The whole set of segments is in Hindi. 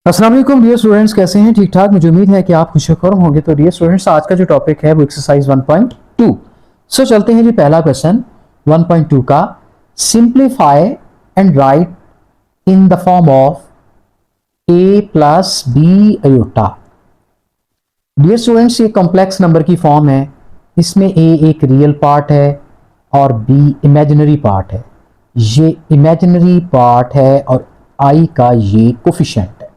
अस्सलाम वालेकुम डियर स्टूडेंट्स, कैसे हैं? ठीक ठाक। मुझे उम्मीद है कि आप खुशखुर होंगे। तो डियर स्टूडेंट्स, आज का जो टॉपिक है वो एक्सरसाइज 1.2। सो चलते हैं जी। पहला क्वेश्चन 1.2 का, simplify and write in the form of a plus b iota. Dear students, ये कॉम्प्लेक्स नंबर की फॉर्म है। इसमें a एक रियल पार्ट है और b इमेजिनरी पार्ट है। ये इमेजिनरी पार्ट है और i का ये कोफिशिएंट है।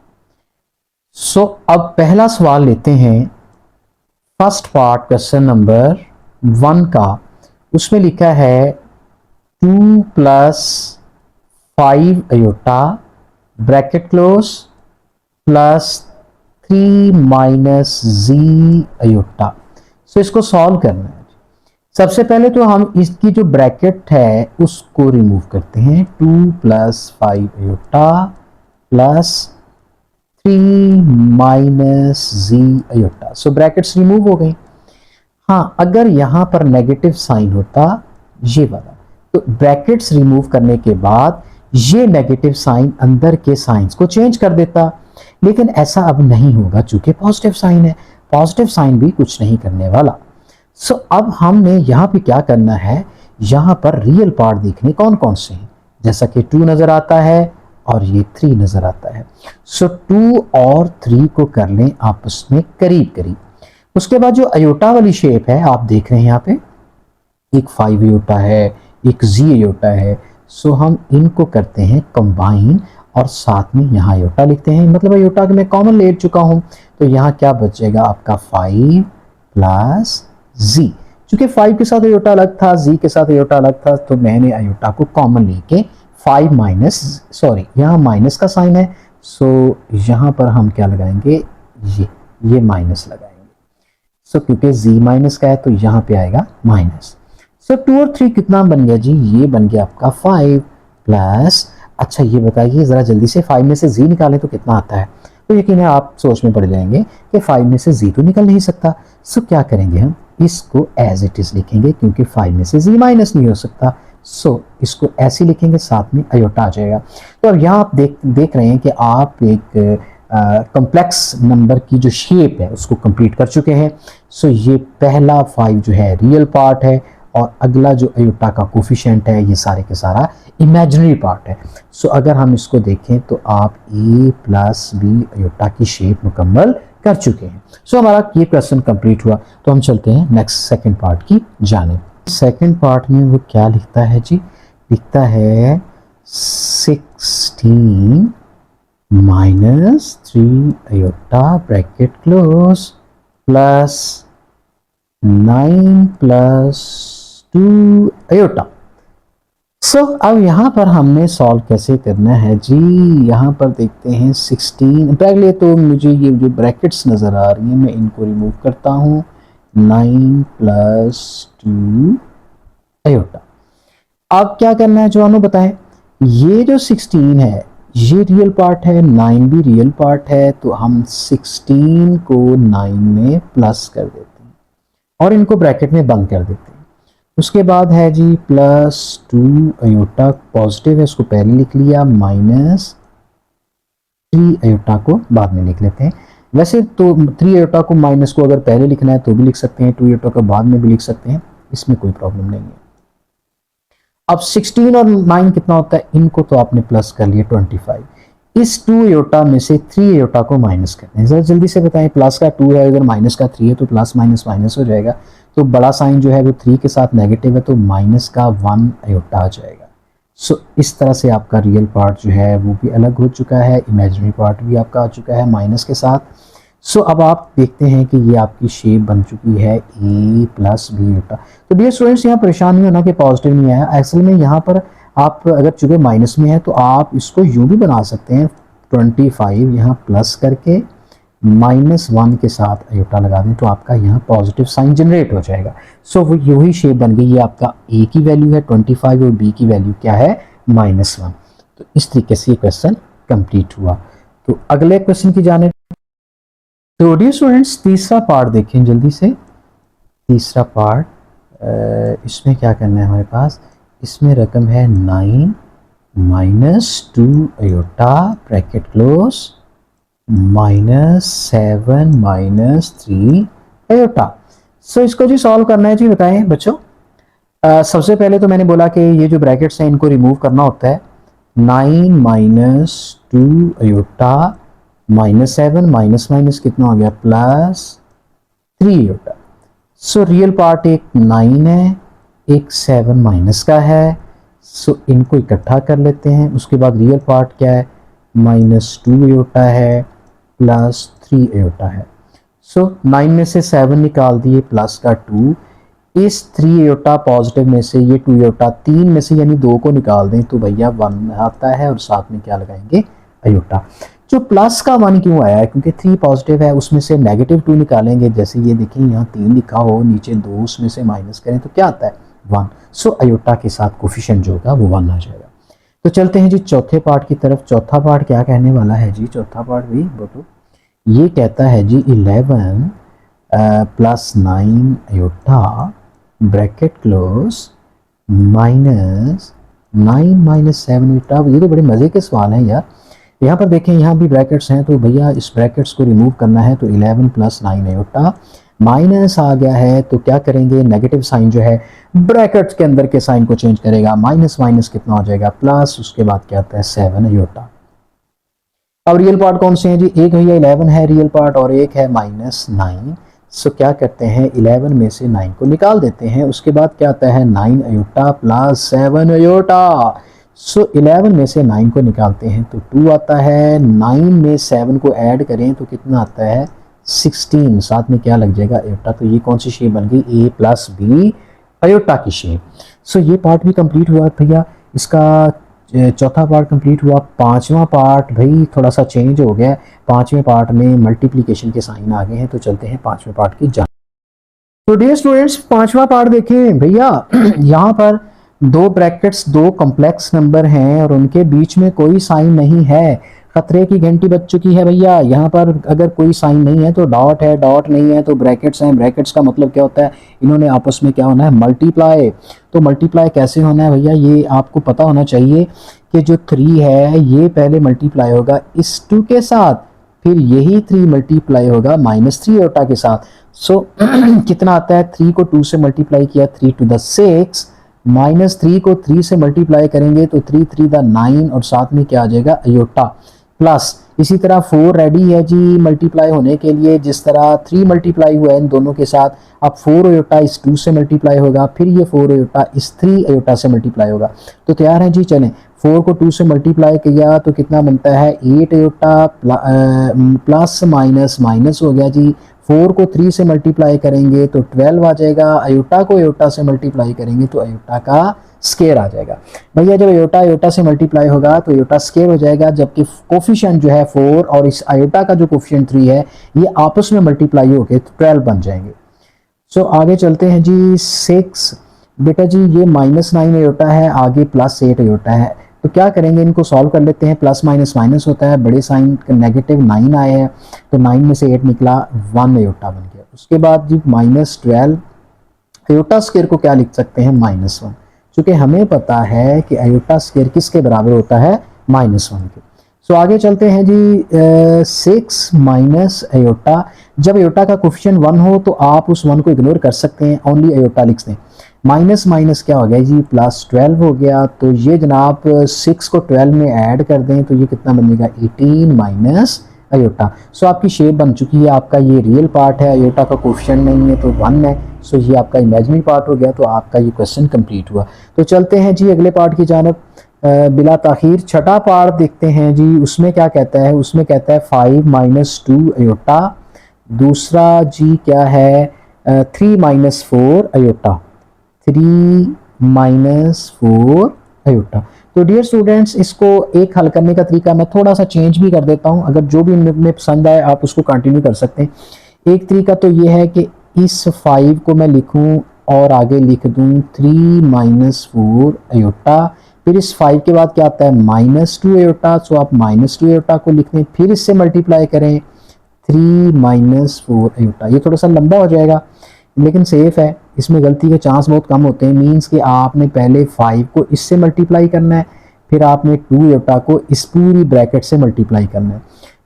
अब पहला सवाल लेते हैं। फर्स्ट पार्ट क्वेश्चन नंबर 1 का, उसमें लिखा है 2 plus 5 iota bracket close plus 3 minus जी अयोटा। इसको सॉल्व करना है। सबसे पहले तो हम इसकी जो ब्रैकेट है उसको रिमूव करते हैं। 2 प्लस 5 अयोटा प्लस 3 माइनस जी अयोटा। ब्रैकेट्स रिमूव हो गई। हाँ, अगर यहां पर नेगेटिव साइन होता ये वाला, तो ब्रैकेट्स रिमूव करने के बाद ये नेगेटिव साइन अंदर के साइंस को चेंज कर देता, लेकिन ऐसा अब नहीं होगा चूंकि पॉजिटिव साइन है। पॉजिटिव साइन भी कुछ नहीं करने वाला। अब हमने यहां पे क्या करना है, यहां पर रियल पार्ट देखने कौन कौन से हैं। जैसा कि 2 नजर आता है और ये 3 नजर आता है। 2 और 3 को कर लें आपस में करीब करीब। उसके बाद जो अयोटा वाली शेप है आप देख रहे हैं यहाँ पे, एक 5 अयोटा है, एक जी अयोटा है। हम इनको करते हैं कंबाइन और साथ में यहाँ अयोटा लिखते हैं। मतलब अयोटा के मैं कॉमन ले चुका हूं, तो यहाँ क्या बचेगा आपका 5 प्लस जी। चूंकि 5 के साथ अयोटा अलग था, जी के साथ अयोटा अलग था, तो मैंने अयोटा को कॉमन लेके 5 माइनस, सॉरी यहाँ माइनस का साइन है, यहाँ पर हम क्या लगाएंगे, ये माइनस लगाएंगे। क्योंकि z माइनस का है तो यहाँ पे आएगा माइनस। 2 और 3 कितना बन गया जी, ये बन गया आपका 5 प्लस, अच्छा ये बताइए जरा जल्दी से 5 में से z निकालें तो कितना आता है। तो यकीन है आप सोच में पड़ जाएंगे कि 5 में से z तो निकल नहीं सकता। क्या करेंगे, हम इसको एज इट इज लिखेंगे क्योंकि 5 में से z माइनस नहीं हो सकता। इसको ऐसे लिखेंगे, साथ में अयोटा आ जाएगा। तो अब यहाँ आप देख रहे हैं कि आप एक कॉम्प्लेक्स नंबर की जो शेप है उसको कंप्लीट कर चुके हैं। ये पहला 5 जो है रियल पार्ट है और अगला जो अयोटा का कोफिशिएंट है ये सारे के सारा इमेजिनरी पार्ट है। अगर हम इसको देखें तो आप a प्लस बी अयोटा की शेप मुकम्मल कर चुके हैं। हमारा ये क्वेश्चन कंप्लीट हुआ। तो हम चलते हैं नेक्स्ट सेकंड पार्ट की जाने। सेकंड पार्ट में वो क्या लिखता है जी, लिखता है 16 minus 3 iota bracket close plus 9 plus 2 iota. अब यहां पर हमने सॉल्व कैसे करना है जी, यहां पर देखते हैं 16। पहले तो मुझे ये जो ब्रैकेट्स नजर आ रही हैं मैं इनको रिमूव करता हूं। 9 प्लस 2 अयोटा। अब क्या करना है जवानों बताएं, ये जो 16 है ये रियल पार्ट है, 9 भी रियल पार्ट है, तो हम 16 को 9 में प्लस कर देते हैं और इनको ब्रैकेट में बंद कर देते हैं। उसके बाद है जी प्लस 2 अयोटा, पॉजिटिव है उसको पहले लिख लिया, माइनस 3 अयोटा को बाद में लिख लेते हैं। वैसे तो 3 अयोटा को माइनस को अगर पहले लिखना है तो भी लिख सकते हैं, 2 अयोटा को बाद में भी लिख सकते हैं, इसमें कोई प्रॉब्लम नहीं है। अब 16 और 9 कितना होता है, इनको तो आपने प्लस कर लिया 25। इस 2 अयोटा में से 3 अयोटा को माइनस करते हैं। जरा जल्दी से बताएं, प्लस का 2 है, अगर माइनस का 3 है तो प्लस माइनस माइनस हो जाएगा। तो बड़ा साइन जो है वो 3 के साथ नेगेटिव है, तो माइनस का 1 अयोटा आ जाएगा। इस तरह से आपका रियल पार्ट जो है वो भी अलग हो चुका है, इमेजिनरी पार्ट भी आपका आ चुका है माइनस के साथ। अब आप देखते हैं कि ये आपकी शेप बन चुकी है a प्लस बी अयोटा। तो डियर स्टूडेंट्स, यहाँ परेशान नहीं होना कि पॉजिटिव नहीं आया। एक्चुअल में यहाँ पर आप अगर चूंकि माइनस में है तो आप इसको यूं भी बना सकते हैं, 25 यहाँ प्लस करके -1 के साथ अयोटा लगा दें तो आपका यहाँ पॉजिटिव साइन जनरेट हो जाएगा। वो यही शेप बन गई। ये आपका a की वैल्यू है 25 और b की वैल्यू क्या है -1। तो इस तरीके से ये क्वेश्चन कंप्लीट हुआ। तो अगले क्वेश्चन की जाने। तो डियर स्टूडेंट्स, तीसरा पार्ट देखें जल्दी से। तीसरा पार्ट, इसमें क्या करना है हमारे पास, इसमें रकम है 9 -2 अयोटा ब्रैकेट क्लोज -7 - 3 आयोटा। सो इसको जी सॉल्व करना है जी, बताएं बच्चों। सबसे पहले तो मैंने बोला कि ये जो ब्रैकेट्स हैं इनको रिमूव करना होता है। 9 - 2 आयोटा -7 माइनस माइनस कितना हो गया +3 आयोटा। सो रियल पार्ट एक 9 है, एक 7 माइनस का है। सो इनको इकट्ठा कर लेते हैं। उसके बाद रियल पार्ट क्या है, -2 आयोटा है +3 आयोटा है। सो 9 में से 7 निकाल दिए, प्लस का 2। इस 3 आयोटा पॉजिटिव में से ये 2 आयोटा 3 में से यानी 2 को निकाल दें तो भैया 1 आता है और साथ में क्या लगाएंगे, आयोटा। जो प्लस का 1 क्यों आया है, क्योंकि 3 पॉजिटिव है, उसमें से -2 निकालेंगे। जैसे ये देखें यहाँ 3 लिखा हो, नीचे 2 उसमें से माइनस करें तो क्या आता है 1। सो आयोटा के साथ कोफिशिएंट जो होगा वो 1 आ जाएगा। तो चलते हैं जी चौथे पार्ट की तरफ। चौथा पार्ट क्या कहने वाला है जी, चौथा पार्ट भी बोलो। ये कहता है जी 11 +9 आयोटा ब्रैकेट क्लोज -9 - 7 आयोटा। ये तो बड़े मज़े के सवाल हैं यार। यहाँ पर देखें, यहाँ भी ब्रैकेट्स हैं तो भैया इस ब्रैकेट्स को रिमूव करना है। तो 11 + 9 आयोटा माइनस आ गया है तो क्या करेंगे, नेगेटिव साइन जो है ब्रैकेट्स के अंदर के साइन को चेंज करेगा। माइनस माइनस कितना हो जाएगा प्लस, उसके बाद क्या आता है 7 आयोटा। अब रियल पार्ट कौन से हैं जी, एक भैया 11 है रियल पार्ट और एक है -9। सो क्या करते हैं 11 में से 9 को निकाल देते हैं। उसके बाद क्या आता है 9 आयोटा +7 आयोटा। सो 11 में से 9 को निकालते हैं तो 2 आता है। 9 में 7 को ऐड करें तो कितना आता है 16, साथ में क्या लग जाएगा आयोटा। तो ये कौन सी शेप बन गई, A + B आयोटा की शेप। सो ये पार्ट भी कंप्लीट हुआ भैया। इसका चौथा पार्ट कंप्लीट हुआ। पांचवा पार्ट भाई थोड़ा सा चेंज हो गया। पांचवें पार्ट में मल्टीप्लिकेशन के साइन आ गए हैं। तो चलते हैं पांचवें पार्ट की जान। तो डियर स्टूडेंट्स, पांचवा पार्ट देखें भैया। यहाँ पर दो ब्रैकेट्स, दो कॉम्प्लेक्स नंबर हैं और उनके बीच में कोई साइन नहीं है। खतरे की घंटी बज चुकी है भैया। यहाँ पर अगर कोई साइन नहीं है तो डॉट है, डॉट नहीं है तो ब्रैकेट्स हैं। ब्रैकेट्स का मतलब क्या होता है, इन्होंने आपस में क्या होना है, मल्टीप्लाई। तो मल्टीप्लाई कैसे होना है भैया, ये आपको पता होना चाहिए कि जो 3 है ये पहले मल्टीप्लाई होगा इस 2 के साथ, फिर यही 3 मल्टीप्लाई होगा -3 आयोटा के साथ। सो कितना आता है, 3 को 2 से मल्टीप्लाई किया 3 × 6, -3 को 3 से मल्टीप्लाई करेंगे तो 3 × 3 = 9 और साथ में क्या आ जाएगा आयोटा प्लस। इसी तरह 4 रेडी है जी मल्टीप्लाई होने के लिए। जिस तरह 3 मल्टीप्लाई हुआ है इन दोनों के साथ, अब 4 आयोटा इस 2 से मल्टीप्लाई होगा, फिर ये 4 आयोटा इस 3 आयोटा से मल्टीप्लाई होगा। तो तैयार है जी, चलें। 4 को 2 से मल्टीप्लाई किया तो कितना बनता है 8 आयोटा प्लस माइनस माइनस हो गया जी। 4 को 3 से मल्टीप्लाई करेंगे तो 12 आ जाएगा। आयोटा को आयोटा से मल्टीप्लाई करेंगे तो आयोटा का स्केयर आ जाएगा। भैया जब आयोटा आयोटा से मल्टीप्लाई होगा तो आयोटा स्केयर हो जाएगा, जबकि कोफिशिएंट जो है 4 और इस आयोटा का जो कोफिशिएंट 3 है ये आपस में मल्टीप्लाई होकर 12 बन जाएंगे। सो आगे चलते हैं जी 6। बेटा जी ये -9 आयोटा है, आगे +8 आयोटा है। तो क्या करेंगे, इनको सॉल्व कर लेते हैं। प्लस माइनस माइनस होता है, बड़े साइन -9 आए हैं तो 9 में से 8 निकला, 1 आयोटा बन गया। उसके बाद जी -12 आयोटा स्क्वायर को क्या लिख सकते हैं -1, क्योंकि हमें पता है कि आयोटा स्क्वायर किसके बराबर होता है -1 के। सो आगे चलते हैं जी 6 माइनस आयोटा। जब आयोटा का कोफिशिएंट 1 हो तो आप उस 1 को इग्नोर कर सकते हैं, ओनली आयोटा लिख दें। माइनस माइनस क्या हो गया जी +12 हो गया। तो ये जनाब 6 को 12 में ऐड कर दें तो ये कितना बनेगा 18 माइनस आयोटा। सो आपकी शेप बन चुकी है। आपका ये रियल पार्ट है, आयोटा का कोफिशिएंट नहीं है तो 1 है। सो ये आपका इमेजिनरी पार्ट हो गया। तो आपका ये क्वेश्चन कंप्लीट हुआ। तो चलते हैं जी अगले पार्ट की जानब बिला ताखीर। छठा पार्ट देखते हैं जी, उसमें क्या कहता है, उसमें कहता है 5 - 2 आयोटा। दूसरा जी क्या है 3 - 4 आयोटा, 3 - 4 आयोटा। तो डियर स्टूडेंट्स, इसको एक हल करने का तरीका मैं थोड़ा सा चेंज भी कर देता हूं। अगर जो भी में पसंद आए आप उसको कंटिन्यू कर सकते हैं। एक तरीका तो ये है कि इस 5 को मैं लिखूं और आगे लिख दूं 3 - 4 आयोटा। फिर इस 5 के बाद क्या आता है -2 आयोटा। सो आप -2 आयोटा को लिख दें, फिर इससे मल्टीप्लाई करें 3 - 4 आयोटा। ये थोड़ा सा लंबा हो जाएगा लेकिन सेफ है, इसमें गलती के चांस बहुत कम होते हैं। मीन्स कि आपने पहले 5 को इससे मल्टीप्लाई करना है, फिर आपने 2 आयोटा को इस पूरी ब्रैकेट से मल्टीप्लाई करना है।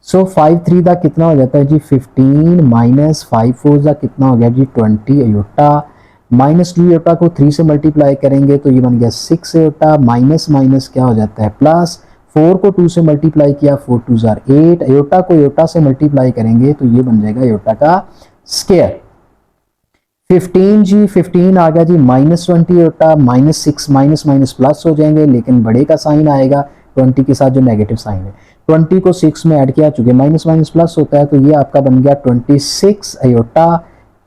सो 5 3 का कितना हो जाता है जी 15 माइनस 5 4 का कितना हो गया जी 20 अयोटा, माइनस 2 अयोटा को 3 से मल्टीप्लाई करेंगे तो ये बन गया 6 अयोटा, माइनस माइनस क्या हो जाता है प्लस, 4 को 2 से मल्टीप्लाई किया 4 2 जार 8, अयोटा को अयोटा से मल्टीप्लाई करेंगे तो ये बन जाएगा अयोटा का स्क्वायर। 15 जी 15 आ गया जी minus 20 iota, minus 6 minus minus plus हो जाएंगे लेकिन बड़े का साइन आएगा 20 के साथ जो नेगेटिव साइन है, 20 को 6 में ऐड किया, चूंकि माइनस माइनस प्लस होता है तो ये आपका बन गया 26 अयोटा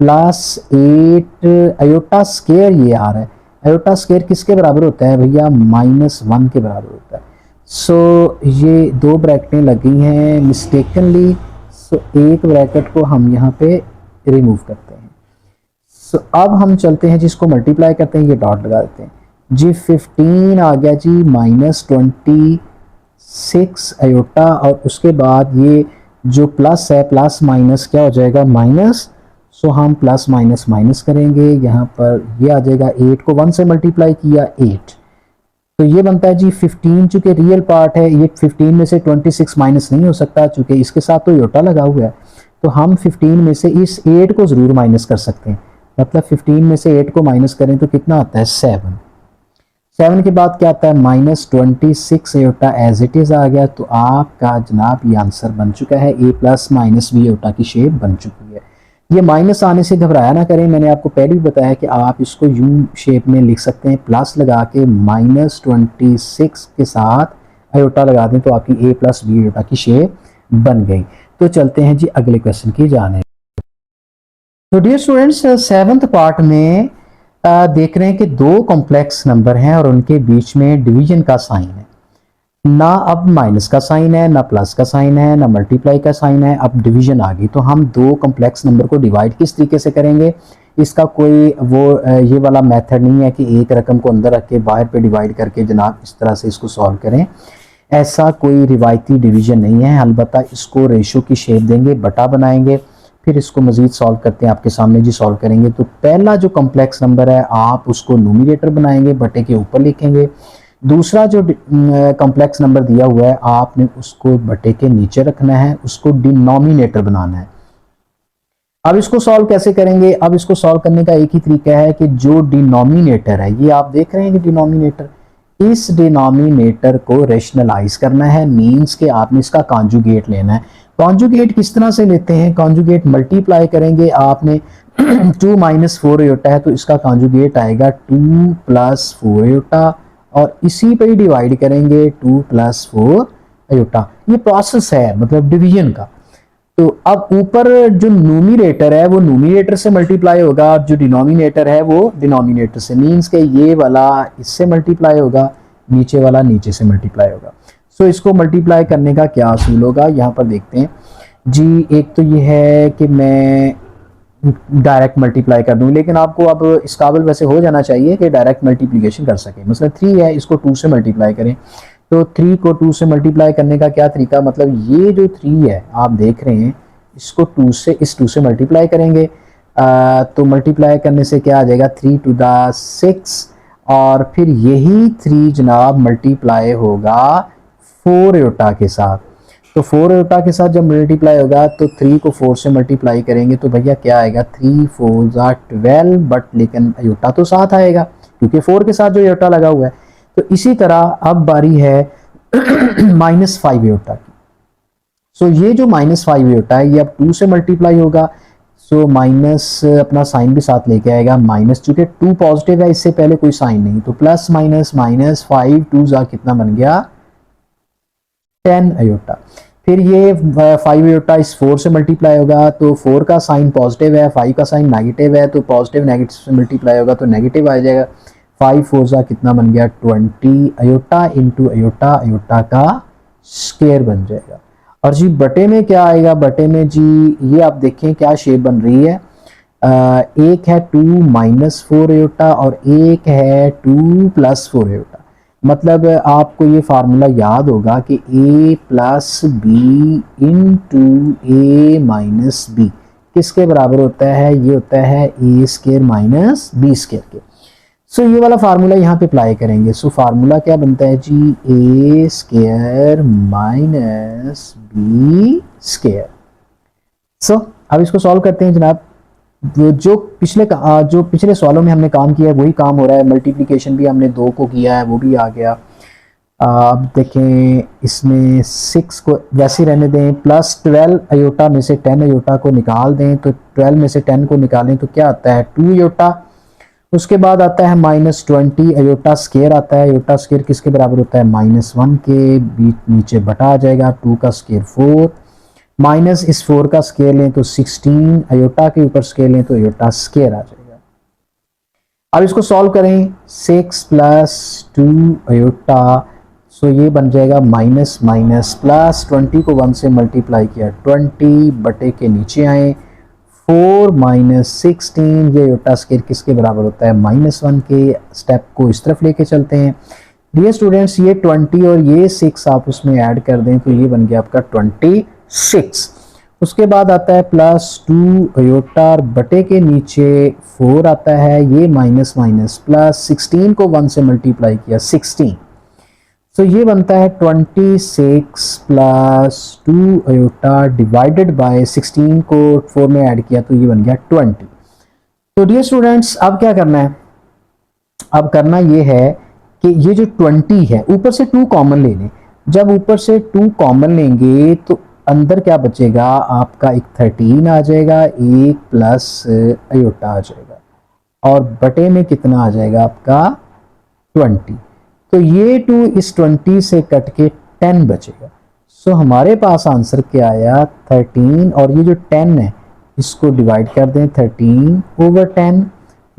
प्लस 8 अयोटा स्क्वायर, ये आ रहा है अयोटा स्क्वायर किसके बराबर होता है भैया -1 के बराबर होता है। सो ये दो ब्रैकेटें लगी हैं मिस्टेकनली, सो एक ब्रैकेट को हम यहाँ पे रिमूव करते हैं। सो अब हम चलते हैं जिसको मल्टीप्लाई करते हैं, ये डॉट लगा देते हैं जी 15 आ गया जी -26 अयोटा, और उसके बाद ये जो प्लस है प्लस माइनस क्या हो जाएगा माइनस, सो हम प्लस माइनस माइनस करेंगे, यहाँ पर ये आ जाएगा 8 को 1 से मल्टीप्लाई किया 8, तो ये बनता है जी 15, चूंकि रियल पार्ट है ये 15 में से 26 माइनस नहीं हो सकता चूंकि इसके साथ तो अयोटा लगा हुआ है, तो हम 15 में से इस 8 को ज़रूर माइनस कर सकते हैं, मतलब 15 में से 8 को माइनस करें तो कितना आता है 7, 7 के बाद क्या आता है -26 अयोटा एज इट इज़ आ गया, तो आपका जनाब ये आंसर बन चुका है, a plus minus b iota की शेप बन चुकी है। ये माइनस आने से घबराया ना करें, मैंने आपको पहले भी बताया कि आप इसको यू शेप में लिख सकते हैं, प्लस लगा के -26 के साथ अयोटा लगा दें तो आपकी a प्लस बी अयोटा की शेप बन गई। तो चलते हैं जी अगले क्वेश्चन की जाने। तो डियर स्टूडेंट्स 7th पार्ट में देख रहे हैं कि दो कॉम्प्लेक्स नंबर हैं और उनके बीच में डिवीजन का साइन है, ना अब माइनस का साइन है, ना प्लस का साइन है, ना मल्टीप्लाई का साइन है, अब डिवीजन आ गई। तो हम दो कॉम्प्लेक्स नंबर को डिवाइड किस तरीके से करेंगे, इसका कोई ये वाला मेथड नहीं है कि एक रकम को अंदर रख के बाहर पे डिवाइड करके जनाब इस तरह से इसको सॉल्व करें, ऐसा कोई रिवायती डिवीजन नहीं है। अलबत्ता इसको रेशो की शेप देंगे, बटा बनाएंगे, फिर इसको मजीद सॉल्व करते हैं, आपके सामने जी सॉल्व करेंगे। तो पहला जो कॉम्प्लेक्स नंबर है आप उसको न्यूमरेटर बनाएंगे, बटे के ऊपर लिखेंगे, दूसरा जो कॉम्प्लेक्स नंबर दिया हुआ है आपने उसको बटे के नीचे रखना है, उसको डिनोमिनेटर बनाना है। अब इसको सॉल्व कैसे करेंगे, अब इसको सॉल्व करने का एक ही तरीका है कि जो डिनोमिनेटर है, ये आप देख रहे हैं कि डिनोमिनेटर, इस डिनोमिनेटर को रेशनलाइज करना है, मीन्स के आपने इसका कॉन्जुगेट लेना है। कॉन्जुगेट किस तरह से लेते हैं, कॉन्जुगेट मल्टीप्लाई करेंगे, आपने 2 माइनस 4 अयोटा है तो इसका कॉन्जुगेट आएगा 2 प्लस 4 अयोटा, और इसी पे ही डिवाइड करेंगे 2 प्लस 4 अयोटा। ये प्रोसेस है मतलब डिवीजन का। तो अब ऊपर जो न्यूमरेटर है वो न्यूमरेटर से मल्टीप्लाई होगा, जो डिनोमिनेटर है वो डिनोमिनेटर से, मीन्स के ये वाला इससे मल्टीप्लाई होगा, नीचे वाला नीचे से मल्टीप्लाई होगा। सो इसको मल्टीप्लाई करने का क्या असूल होगा, यहाँ पर देखते हैं जी। एक तो ये है कि मैं डायरेक्ट मल्टीप्लाई कर दूं, लेकिन आपको अब इस काबिल वैसे हो जाना चाहिए कि डायरेक्ट मल्टीप्लिकेशन कर सकें। मतलब 3 है, इसको 2 से मल्टीप्लाई करें, तो 3 को 2 से मल्टीप्लाई करने का क्या तरीका, मतलब ये जो 3 है आप देख रहे हैं इसको 2 से, इस 2 से मल्टीप्लाई करेंगे, तो मल्टीप्लाई करने से क्या आ जाएगा 3 टू द 6, और फिर यही 3 जनाब मल्टीप्लाई होगा 4 अयोटा के साथ। तो 4 अयोटा के साथ जब मल्टीप्लाई होगा तो 3 को 4 से मल्टीप्लाई करेंगे तो भैया क्या आएगा 3 4 12, बट लेकिन अयोटा तो साथ आएगा क्योंकि 4 के साथ जो अयोटा लगा हुआ है। तो इसी तरह अब बारी है -5 अयोटा की। सो ये जो -5 अयोटा है ये अब 2 से मल्टीप्लाई होगा, सो माइनस अपना साइन भी साथ लेके आएगा, माइनस चूंकि 2 पॉजिटिव है इससे पहले कोई साइन नहीं, तो प्लस माइनस माइनस 5 2 कितना बन गया 10 अयोटा। फिर ये 5 अयोटा इस 4 से मल्टीप्लाई होगा, तो 4 का साइन पॉजिटिव है, 5 का साइन नेगेटिव है, तो पॉजिटिव नेगेटिव से मल्टीप्लाई होगा तो नेगेटिव आ जाएगा। 5 4 कितना बन गया 20 अयोटा इंटू अयोटा, अयोटा का स्क्वायर बन जाएगा। और जी बटे में क्या आएगा, बटे में जी ये आप देखें क्या शेप बन रही है, एक है 2 माइनस 4 अयोटा और एक है 2 प्लस 4 अयोटा। मतलब आपको ये फार्मूला याद होगा कि a plus b into a minus b किसके बराबर होता है, ये होता है ए स्क्वायर माइनस बी स्क्वायर के। सो ये वाला फार्मूला यहाँ पे अप्लाई करेंगे। सो फार्मूला क्या बनता है जी, ए स्क्वायर माइनस बी स्क्वायर। सो अब इसको सॉल्व करते हैं जनाब। जो पिछले सवालों में हमने काम किया है वही काम हो रहा है। मल्टीप्लिकेशन भी हमने 2 को किया है, वो भी आ गया। अब देखें, इसमें 6 को वैसे रहने दें, प्लस 12 अयोटा में से 10 अयोटा को निकाल दें, तो 12 में से 10 को निकालें तो क्या आता है 2 अयोटा। उसके बाद आता है -20 अयोटा स्क्वायर आता है। अयोटा स्क्वायर किसके बराबर होता है -1 के, बीच नीचे बटा आ जाएगा, 2 का स्क्वायर 4, माइनस इस 4 का स्क्वायर लें तो 16, अयोटा के ऊपर स्क्वायर लें तो अयोटा स्क्वायर आ जाएगा। अब इसको सॉल्व करें, 6 + 2 अयोटा, सो ये बन जाएगा माइनस माइनस प्लस, 20 को 1 से मल्टीप्लाई किया 20 बटे के नीचे आए 4 - 16, ये अयोटा स्क्वायर किसके बराबर होता है -1 के। स्टेप को इस तरफ लेके चलते हैं। डियर स्टूडेंट्स, ये 20 और ये 6 आप उसमें ऐड कर दें तो ये बन गया आपका 26। उसके बाद आता है +2 अयोटा बटे के नीचे 4 आता है, ये माइनस माइनस प्लस, 16 को 1 से मल्टीप्लाई किया 16, तो ये बनता है 26 + 2 अयोटा डिवाइडेड बाय 16 को 4 में ऐड किया तो ये बन गया 20। तो डियर स्टूडेंट्स, अब क्या करना है, अब करना ये है कि ये जो 20 है ऊपर से 2 कॉमन ले लें। जब ऊपर से 2 कॉमन लेंगे तो अंदर क्या बचेगा आपका, एक 13 आ जाएगा, एक प्लस अयोटा आ जाएगा, और बटे में कितना आ जाएगा आपका 20। तो ये 2 इस 20 से कट के 10 बचेगा। सो हमारे पास आंसर क्या आया 13, और ये जो 10 है इसको डिवाइड कर दें 13/10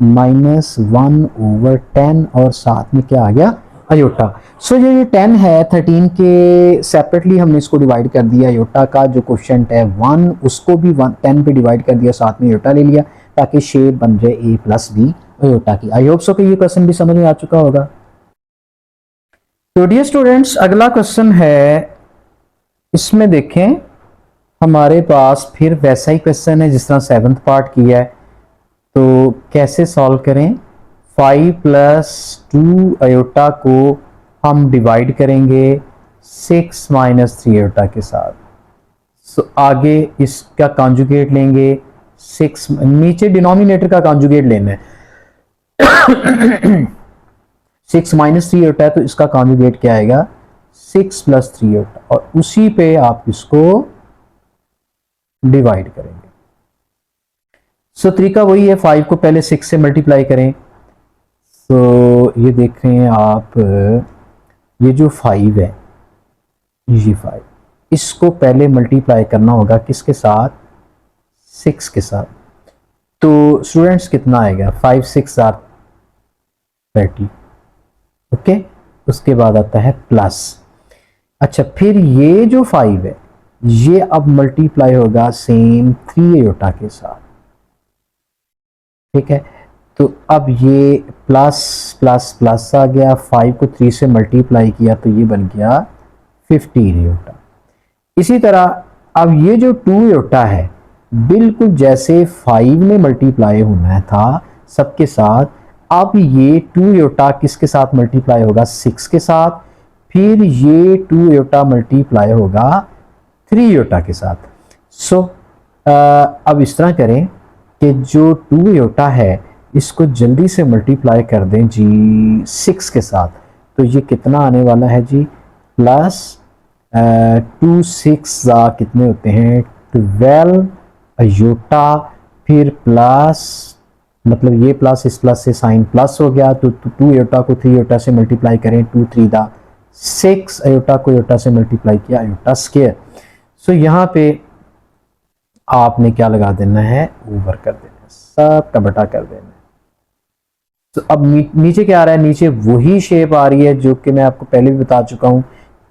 -1/10, और साथ में क्या आ गया अयोटा। सो ये जो 10 है 13 के सेपरेटली हमने इसको डिवाइड कर दिया, अयोटा का जो कोएफिशिएंट है 1 उसको भी 10 पे डिवाइड कर दिया, साथ में अयोटा ले लिया ताकि शेप बन जाए A + B अयोटा की। आई होप सो कि ये क्वेश्चन भी समझ में आ चुका होगा। तो डियर स्टूडेंट्स, अगला क्वेश्चन है, इसमें देखें हमारे पास फिर वैसा ही क्वेश्चन है जिस तरह 7th पार्ट किया है। तो कैसे सॉल्व करें, 5 + 2 अयोटा को हम डिवाइड करेंगे 6 - 3 अयोटा के साथ। सो आगे इसका कॉन्जुगेट लेंगे 6, नीचे डिनोमिनेटर का कॉन्जुगेट लेना है 6 - 3 अयोटा है तो इसका कॉन्जुगेट क्या आएगा 6 + 3 अयोटा, और उसी पे आप इसको डिवाइड करेंगे। सो तरीका वही है, 5 को पहले 6 से मल्टीप्लाई करें। सो ये देख रहे हैं आप, ये जो 5 है, ये 5, इसको पहले मल्टीप्लाई करना होगा किसके साथ 6 के साथ। तो स्टूडेंट्स कितना आएगा 5 × 6 = 30, ओके। उसके बाद आता है प्लस, अच्छा फिर ये जो 5 है ये अब मल्टीप्लाई होगा सेम 3 अयोटा के साथ, ठीक है। तो अब ये प्लस प्लस प्लस आ गया, 5 को 3 से मल्टीप्लाई किया तो ये बन गया 15 अयोटा। इसी तरह अब ये जो 2 अयोटा है बिल्कुल जैसे 5 में मल्टीप्लाई होना था सबके साथ, अब ये 2 अयोटा किसके साथ मल्टीप्लाई होगा 6 के साथ, फिर ये 2 अयोटा मल्टीप्लाई होगा 3 अयोटा के साथ। सो अब इस तरह करें कि जो 2 अयोटा है इसको जल्दी से मल्टीप्लाई कर दें जी 6 के साथ, तो ये कितना आने वाला है जी प्लस 2 6 कितने होते हैं 12 अयोटा, फिर प्लस मतलब ये प्लस इस प्लस से साइन प्लस हो गया, तो 2 अयोटा को 3 अयोटा से मल्टीप्लाई करें 2 3 6 अयोटा को अयोटा से मल्टीप्लाई किया अयोटा स्क्वायर। सो यहाँ पे आपने क्या लगा देना है ओवर कर देना है, सब का बटा कर देना है। तो अब नीचे क्या आ रहा है, नीचे वही शेप आ रही है जो कि मैं आपको पहले भी बता चुका हूं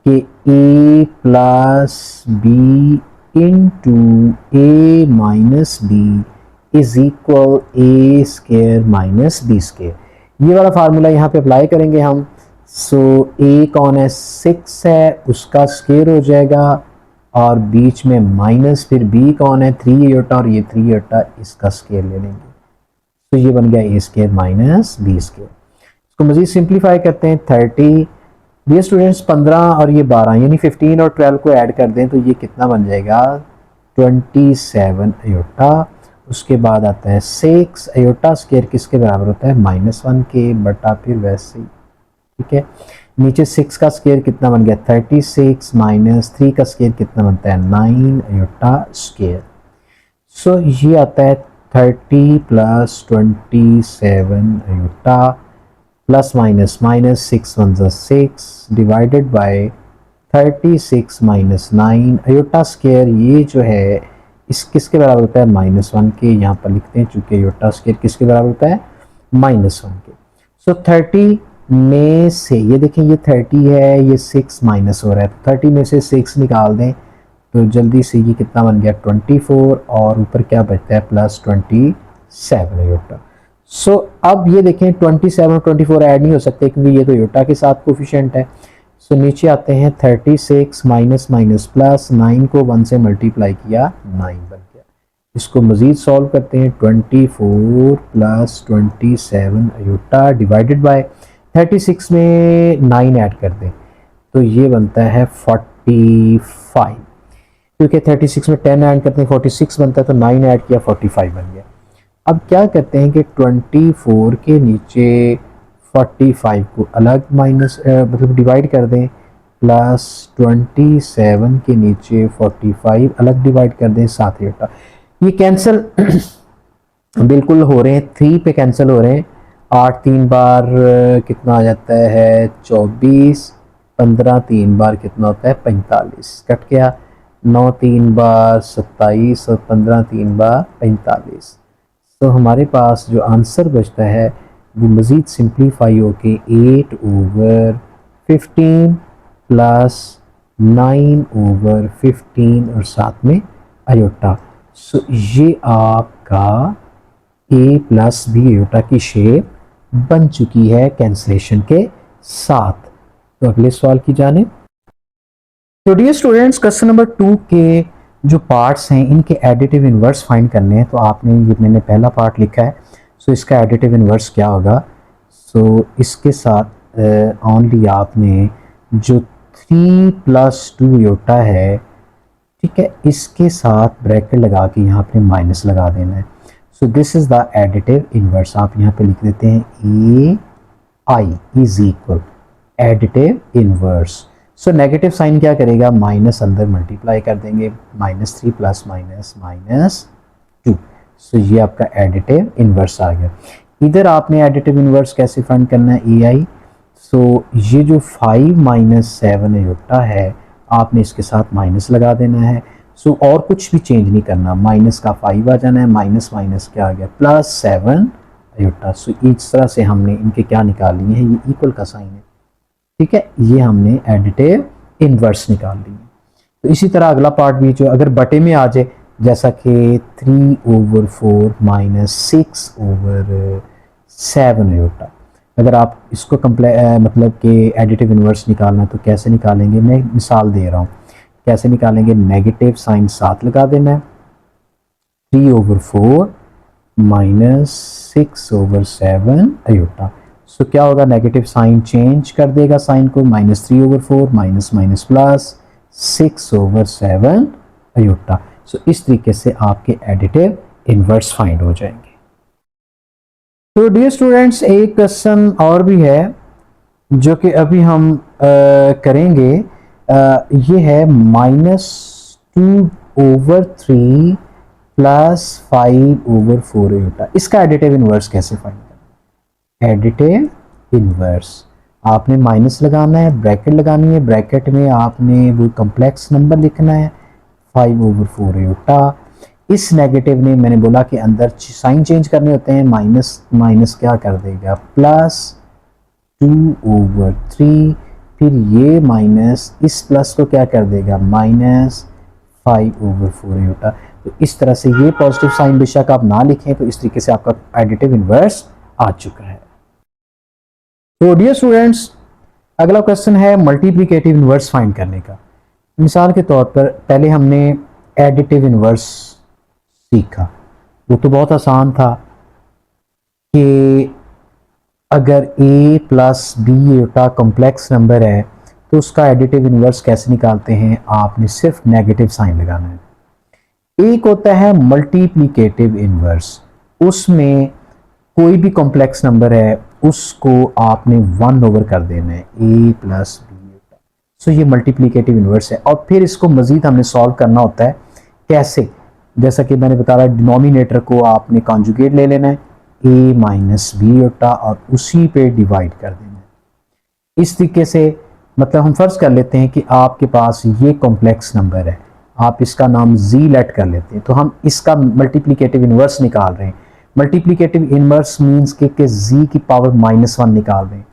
कि A + B * A - B = A² - B²। ये वाला फार्मूला यहाँ पे अप्लाई करेंगे हम। सो A कौन है 6 है, उसका स्क्वायर हो जाएगा, और बीच में माइनस, फिर B कौन है 3 अयोटा, और ये 3 अयोटा इसका स्क्वायर ले लेंगे, तो ये बन गया A² - B²। इसको मज़ीद सिंप्लीफाई करते हैं 30 डियर स्टूडेंट्स 15 और ये 12 यानी 15 और 12 को ऐड कर दें तो ये कितना बन जाएगा 27 अयोटा। उसके बाद आता है 6 अयोटा स्क्वायर किसके बराबर होता है -1 के बटा फिर वैसे ही, ठीक है। नीचे 6 का स्क्वायर कितना बन गया 36 माइनस 3 का स्क्वायर कितना बनता है 9 अयोटा स्क्वायर। सो ये आता है 30 plus 27 iota plus minus minus 6 1 6 divided by 36 minus 9 iota square. ये जो है इस किसके बराबर होता है -1 के, यहाँ पर लिखते हैं चूंकि अयोटा स्क्वायर किसके बराबर होता है -1 के। सो 30 में से ये देखें ये 30 है, ये 6 माइनस हो रहा है तो 30 में से 6 निकाल दें तो जल्दी से ये कितना बन गया 24 और ऊपर क्या बचता है +27 अयोटा। सो अब ये देखें 27 और 24 ऐड नहीं हो सकते क्योंकि ये तो अयोटा के साथ कोफिशिएंट है। सो नीचे आते हैं 36 माइनस माइनस प्लस 9 को 1 से मल्टीप्लाई किया 9 बन गया। इसको मज़ीद सॉल्व करते हैं 24 प्लस 27 अयोटा डिवाइडेड बाय 36 में 9 ऐड कर दें तो ये बनता है 45, क्योंकि 36 में 10 ऐड करते हैं 46 बनता है तो 9 ऐड किया 45 बन गया। अब क्या करते हैं कि 24 के नीचे 45 को अलग माइनस मतलब डिवाइड कर दें प्लस 27 के नीचे 45 अलग डिवाइड कर दें 7 अयोटा। ये कैंसिल बिल्कुल हो रहे हैं 3 पे कैंसिल हो रहे हैं। 8 3 बार कितना आ जाता है 24, 15 3 बार कितना होता है 45 कट गया, 9 3 बार 27 और 15 3 बार 45। तो हमारे पास जो आंसर बचता है वो मज़ीद सिंप्लीफाई होके 8/15 प्लस 9/15 और साथ में अयोटा। सो ये आपका a प्लस बी अयोटा की शेप बन चुकी है कैंसलेशन के साथ। तो अगले सवाल की जाने। तो डियर स्टूडेंट्स क्वेश्चन नंबर 2 के जो पार्ट्स हैं इनके एडिटिव इन्वर्स फाइंड करने हैं। तो आपने ये मैंने पहला पार्ट लिखा है, सो इसका एडिटिव इन्वर्स क्या होगा। सो इसके साथ ओनली आपने जो 3 + 2 अयोटा है, ठीक है, इसके साथ ब्रैकेट लगा के यहाँ पे माइनस लगा देना है। So this is the additive inverse. आप यहाँ पे लिख देते हैं AI is equal additive inverse. So negative sign क्या करेगा माइनस अंदर मल्टीप्लाई कर देंगे -3 प्लस -2। सो ये आपका एडिटिव इन्वर्स आ गया। इधर आपने एडिटिव इन्वर्स कैसे फाइंड करना है AI। सो ये जो 5 - 7 अयोटा है आपने इसके साथ माइनस लगा देना है। सो और कुछ भी चेंज नहीं करना, माइनस का 5 आ जाना है, माइनस माइनस क्या आ गया +7 अयोटा। सो इस तरह से हमने इनके क्या निकाल लिए हैं, ये इक्वल का साइन है, ठीक है, ये हमने एडिटिव इन्वर्स निकाल ली। तो इसी तरह अगला पार्ट भी जो अगर बटे में आ जाए जैसा कि 3/4 - 6/7 अयोटा, अगर आप इसको मतलब कि एडिटिव इन्वर्स निकालना तो कैसे निकालेंगे, मैं मिसाल दे रहा हूँ कैसे निकालेंगे। नेगेटिव साइन साथ लगा देना है, 3/4 - 6/7 अयोटा। सो क्या होगा नेगेटिव साइन चेंज कर देगा साइन को, -3/4 माइनस प्लस 6/7 अयोटा। सो इस तरीके से आपके एडिटिव इन्वर्स फाइंड हो जाएंगे। तो डियर स्टूडेंट्स एक क्वेश्चन और भी है जो कि अभी हम करेंगे। ये है -2/3 प्लस 5/4 अयोटा। इसका एडिटिव इन्वर्स कैसे फाइंड करना है। एडिटिव इन्वर्स आपने माइनस लगाना है, ब्रैकेट लगानी है, ब्रैकेट में आपने वो कम्प्लेक्स नंबर लिखना है 5/4 अयोटा। इस नेगेटिव ने मैंने बोला कि अंदर साइन चेंज करने होते हैं, माइनस माइनस क्या कर देगा +2/3, फिर ये माइनस इस प्लस को क्या कर देगा -5/4 अयोटा। तो इस तरह से ये पॉजिटिव साइन बेशक आप ना लिखें तो इस तरीके से आपका एडिटिव इन्वर्स आ चुका है। तो डियर स्टूडेंट्स अगला क्वेश्चन है मल्टीप्लिकेटिव इन्वर्स फाइंड करने का। मिसाल के तौर पर पहले हमने एडिटिव इन्वर्स सीखा, वो तो बहुत आसान था कि अगर a plus B Etah complex number है तो उसका एडिटिव इन्वर्स कैसे निकालते हैं? आपने सिर्फ नेगेटिव साइन लगाना है। एक होता है मल्टीप्लिकेटिव इन्वर्स, उसमें कोई भी कॉम्प्लेक्स नंबर है उसको आपने 1 ओवर कर देना है a प्लस बी। सो ये मल्टीप्लिकेटिव इन्वर्स है। और फिर इसको मजीद हमने सॉल्व करना होता है। कैसे? जैसा कि मैंने बताया, डिनोमिनेटर को आपने कॉन्जुगेट ले लेना है a माइनस बी होता और उसी पे डिवाइड कर देना है। इस तरीके से मतलब हम फर्ज कर लेते हैं कि आपके पास ये कॉम्प्लेक्स नंबर है, आप इसका नाम z लेट कर लेते हैं, तो हम इसका मल्टीप्लिकेटिव इन्वर्स निकाल रहे हैं। मल्टीप्लिकेटिव इन्वर्स मीन्स के z की पावर -1 निकाल रहे हैं।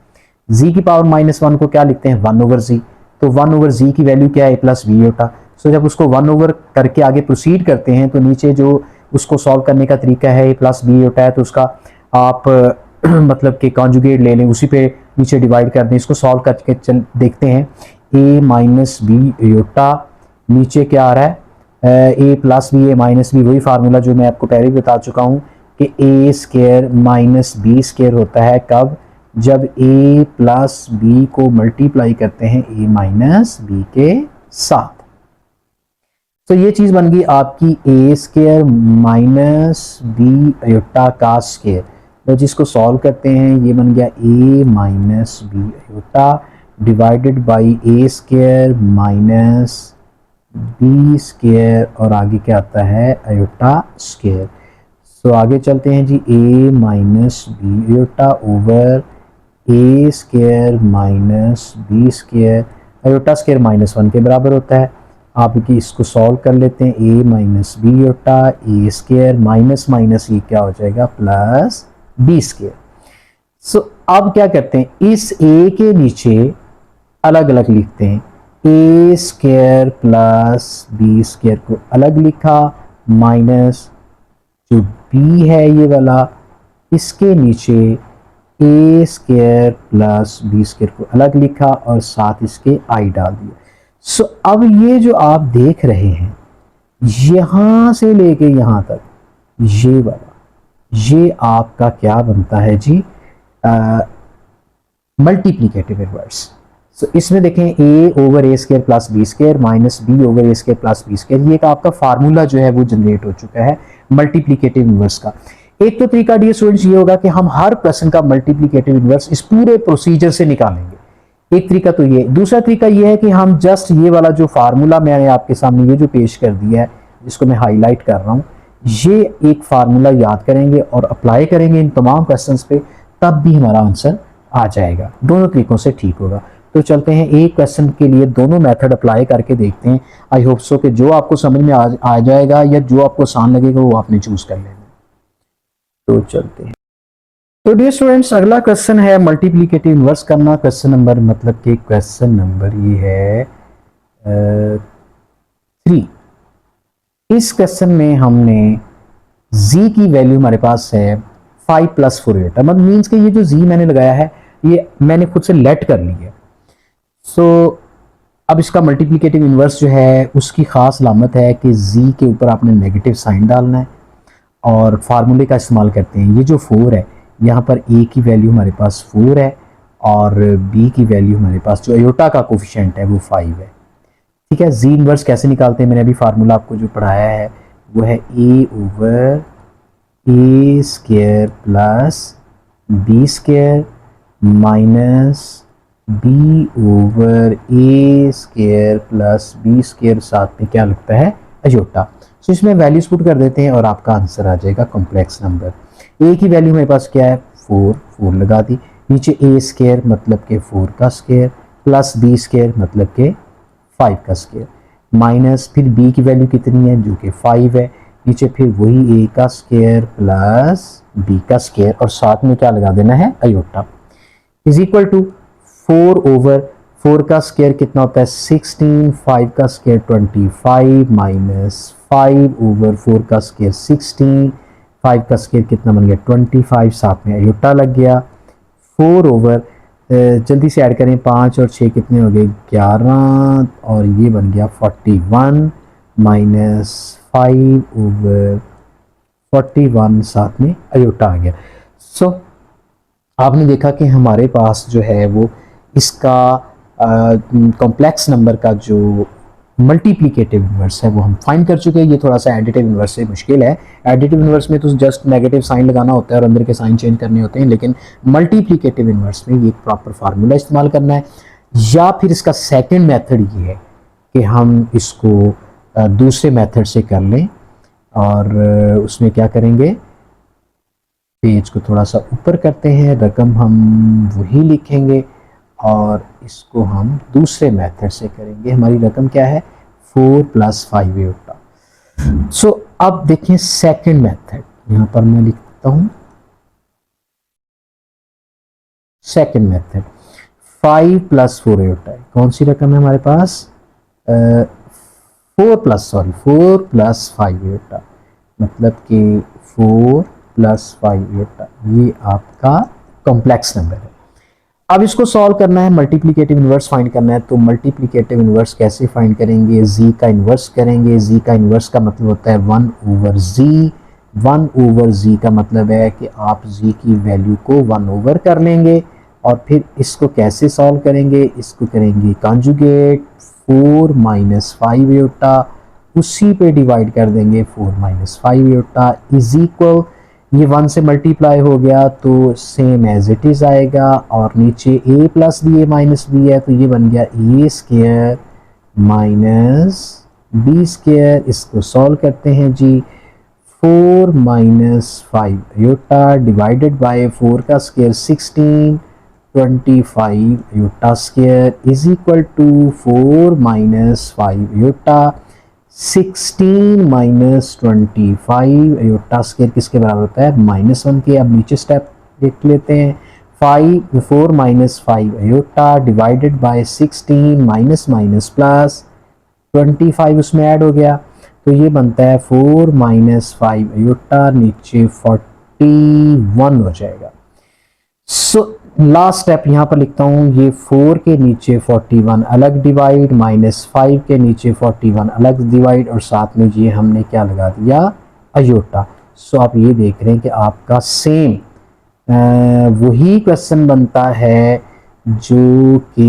z की पावर -1 को क्या लिखते हैं? 1 ओवर z। तो 1 ओवर z की वैल्यू क्या है? a प्लस बी होता। सो जब उसको 1 ओवर करके आगे प्रोसीड करते हैं तो नीचे जो उसको सॉल्व करने का तरीका है, a प्लस बी होता है, तो उसका आप मतलब कि कॉन्जुगेट ले लें, उसी पे नीचे डिवाइड कर दें। इसको सॉल्व करके देखते हैं। a माइनस बी योटा, नीचे क्या आ रहा है? a plus b, a minus b, वही फार्मूला जो मैं आपको पहले ही बता चुका हूँ कि a square minus b square होता है कब? जब a प्लस बी को मल्टीप्लाई करते हैं a माइनस बी के साथ। तो ये चीज़ बन गई आपकी a square minus b iota का स्क्वायर। तो जिसको सॉल्व करते हैं ये बन गया a minus b iota divided by a square minus b square और आगे क्या आता है? Aorta square. सो आगे चलते हैं जी, a minus b iota over a square minus b square, iota square -1 के बराबर होता है। आप इसको सॉल्व कर लेते हैं, a minus b iota a square minus minus ये क्या हो जाएगा? Plus b square. सो अब क्या करते हैं, इस a के नीचे अलग अलग लिखते हैं। a square plus b square को अलग लिखा, माइनस जो b है ये वाला, इसके नीचे a square plus b square को अलग लिखा और साथ इसके i डाल दिया। सो अब ये जो आप देख रहे हैं यहां से लेके यहां तक, ये वाला, ये आपका क्या बनता है जी? Multiplicative inverse. सो इसमें देखें a over a square plus b square minus b over a square plus b square, ये एक आपका फार्मूला जो है वो जनरेट हो चुका है मल्टीप्लिकेटिव इन्वर्स का। एक तो तरीका डियर स्टूडेंट्स ये होगा कि हम हर प्रश्न का मल्टीप्लिकेटिव इन्वर्स इस पूरे प्रोसीजर से निकालेंगे, एक तरीका तो ये। दूसरा तरीका ये है कि हम जस्ट ये वाला जो फार्मूला मैंने आपके सामने ये जो पेश कर दिया है, जिसको मैं हाईलाइट कर रहा हूँ, ये एक फार्मूला याद करेंगे और अप्लाई करेंगे इन तमाम क्वेश्चंस पे, तब भी हमारा आंसर आ जाएगा। दोनों तरीकों से ठीक होगा। तो चलते हैं एक क्वेश्चन के लिए दोनों मेथड अप्लाई करके देखते हैं। आई होप सो कि जो आपको समझ में आ जाएगा या जो आपको आसान लगेगा वो आपने चूज कर लेना। तो चलते हैं। तो डियर स्टूडेंट्स, अगला क्वेश्चन है मल्टीप्लिकेटिव इन्वर्स करना। क्वेश्चन नंबर मतलब कि क्वेश्चन नंबर ये है 3। इस क्वेश्चन में हमने z की वैल्यू हमारे पास है 5 प्लस 4 8, मतलब मीन्स कि ये जो z मैंने लगाया है ये मैंने खुद से लेट कर ली है। सो अब इसका मल्टीप्लिकेटिव इन्वर्स जो है उसकी ख़ास अलामत है कि z के ऊपर आपने नेगेटिव साइन डालना है और फार्मूले का इस्तेमाल करते हैं। ये जो 4 है यहाँ पर a की वैल्यू हमारे पास 4 है और b की वैल्यू हमारे पास जो अयोटा का कोफिशिएंट है वो 5 है। ठीक है, z इन्वर्स कैसे निकालते हैं मैंने अभी फार्मूला आपको जो पढ़ाया है वो है a over a square plus b square minus b over a square plus b square, साथ में क्या लगता है? अयोटा। सो इसमें वैल्यूज पुट कर देते हैं और आपका आंसर आ जाएगा कॉम्प्लेक्स नंबर। a की वैल्यू मेरे पास क्या है? 4 लगा दी, नीचे a स्क्वायर मतलब के 4 का स्क्वायर प्लस b स्क्वायर मतलब के 5 का स्क्वायर, माइनस फिर b की वैल्यू कितनी है? जो कि 5 है, नीचे फिर वही a का स्क्वायर प्लस b का स्क्वायर और साथ में क्या लगा देना है? Iota, is equal to 4 over 4 का स्क्वायर कितना होता है? 16, 5 का स्क्वायर 25 माइनस 5 ओवर 4 का स्क्वायर 16, 5 का स्क्वायर कितना बन गया? 25, साथ में अयोटा लग गया। 4 ओवर जल्दी से ऐड करें, 5 और 6 कितने हो गए? 11 और ये बन गया 41 माइनस 5 ओवर 41, साथ में अयोटा आ गया। सो आपने देखा कि हमारे पास जो है वो इसका कॉम्प्लेक्स नंबर का जो मल्टीप्लिकेटिव इन्वर्स है वो हम फाइंड कर चुके हैं। ये थोड़ा सा एडिटिव इन्वर्स से मुश्किल है। एडिटिव इन्वर्स में तो जस्ट नेगेटिव साइन लगाना होता है और अंदर के साइन चेंज करने होते हैं, लेकिन मल्टीप्लिकेटिव इन्वर्स में ये प्रॉपर फार्मूला इस्तेमाल करना है। या फिर इसका सेकंड मेथड ये है कि हम इसको दूसरे मेथड से कर लें और उसमें क्या करेंगे, पेज को थोड़ा सा ऊपर करते हैं, रकम हम वही लिखेंगे और इसको हम दूसरे मेथड से करेंगे। हमारी रकम क्या है, 4 + 5 होता। सो अब देखें सेकंड मेथड, यहां पर मैं लिखता हूं सेकंड मेथड 5 + 4 होता है। कौन सी रकम है हमारे पास, 4 + 5 होता, मतलब कि 4 + 5 होता, ये आपका कॉम्प्लेक्स नंबर है। अब इसको सॉल्व करना है, मल्टीप्लिकेटिव इन्वर्स फाइंड करना है। तो मल्टीप्लिकेटिव इन्वर्स कैसे फाइंड करेंगे, जी का इन्वर्स करेंगे। जी का इन्वर्स का मतलब होता है 1/z। 1/z का मतलब है कि आप जी की वैल्यू को 1 कर लेंगे और फिर इसको कैसे सॉल्व करेंगे, इसको करेंगे कॉन्जुगेट 4 - 5 होता, उसी पे डिवाइड कर देंगे 4 - 5 होता इज इक्वल, ये 1 से मल्टीप्लाई हो गया तो सेम एज इट इज आएगा और नीचे a + b -b है तो ये बन गया a² - b²। इसको सॉल्व करते हैं जी, 4 - 5 योटा डिवाइडेड बाय 4 का square 16, 25 iota square is equal to 4 - 5 iota 16 - 25 iota square किसके बराबर होता है, -1 के। अब नीचे स्टेप देख लेते हैं, 4 - 5 iota divided by 16 minus minus plus 25 उसमें ऐड हो गया तो ये बनता है 4 - 5 योटा, नीचे 41 हो जाएगा। सो लास्ट स्टेप यहाँ पर लिखता हूँ, ये 4 के नीचे 41 अलग डिवाइड, -5 के नीचे 41 अलग डिवाइड और साथ में ये हमने क्या लगा दिया, अयोटा। सो आप ये देख रहे हैं कि आपका सेम वही क्वेश्चन बनता है जो कि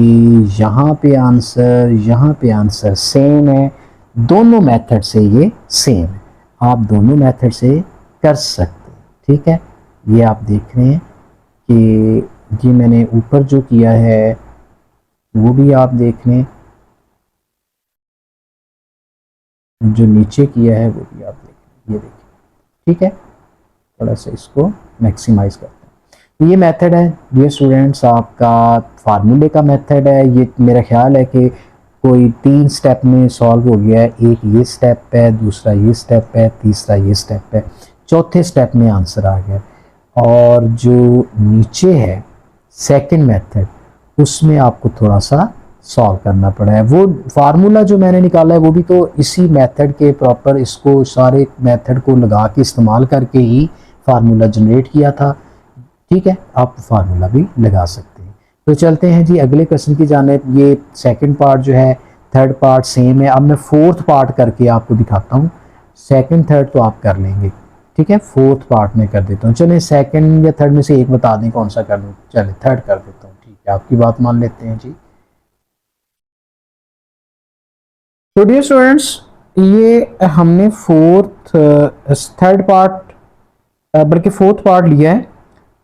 यहाँ पे आंसर सेम है। दोनों मेथड से ये सेम है, आप दोनों मेथड से कर सकते हैं। ठीक है, ये आप देख रहे हैं कि ये मैंने ऊपर जो किया है वो भी आप देख लें, जो नीचे किया है वो भी आप देखें, ये देखिए। ठीक है, थोड़ा सा इसको मैक्सिमाइज करते हैं। ये मेथड है डियर स्टूडेंट्स, आपका फार्मूले का मेथड है। ये मेरा ख्याल है कि कोई 3 स्टेप में सॉल्व हो गया है। एक ये स्टेप है, दूसरा ये स्टेप है, तीसरा ये स्टेप है, चौथे स्टेप में आंसर आ गया। और जो नीचे है सेकंड मेथड, उसमें आपको थोड़ा सा सॉल्व करना पड़ा है। वो फार्मूला जो मैंने निकाला है वो भी तो इसी मेथड के प्रॉपर, इसको सारे मेथड को लगा के इस्तेमाल करके ही फार्मूला जनरेट किया था। ठीक है, आप फार्मूला भी लगा सकते हैं। तो चलते हैं जी अगले क्वेश्चन की जानिब। ये सेकंड पार्ट जो है, थर्ड पार्ट सेम है। अब मैं फोर्थ पार्ट करके आपको दिखाता हूँ। सेकंड थर्ड तो आप कर लेंगे, ठीक है, फोर्थ पार्ट में कर देता हूँ। चलिए सेकंड या थर्ड में से एक बता दें कौन सा कर दूँ, चलिए थर्ड कर देता हूँ। ठीक है, आपकी बात मान लेते हैं जी। तो डियर स्टूडेंट्स, ये हमने थर्ड पार्ट बल्कि फोर्थ पार्ट लिया है।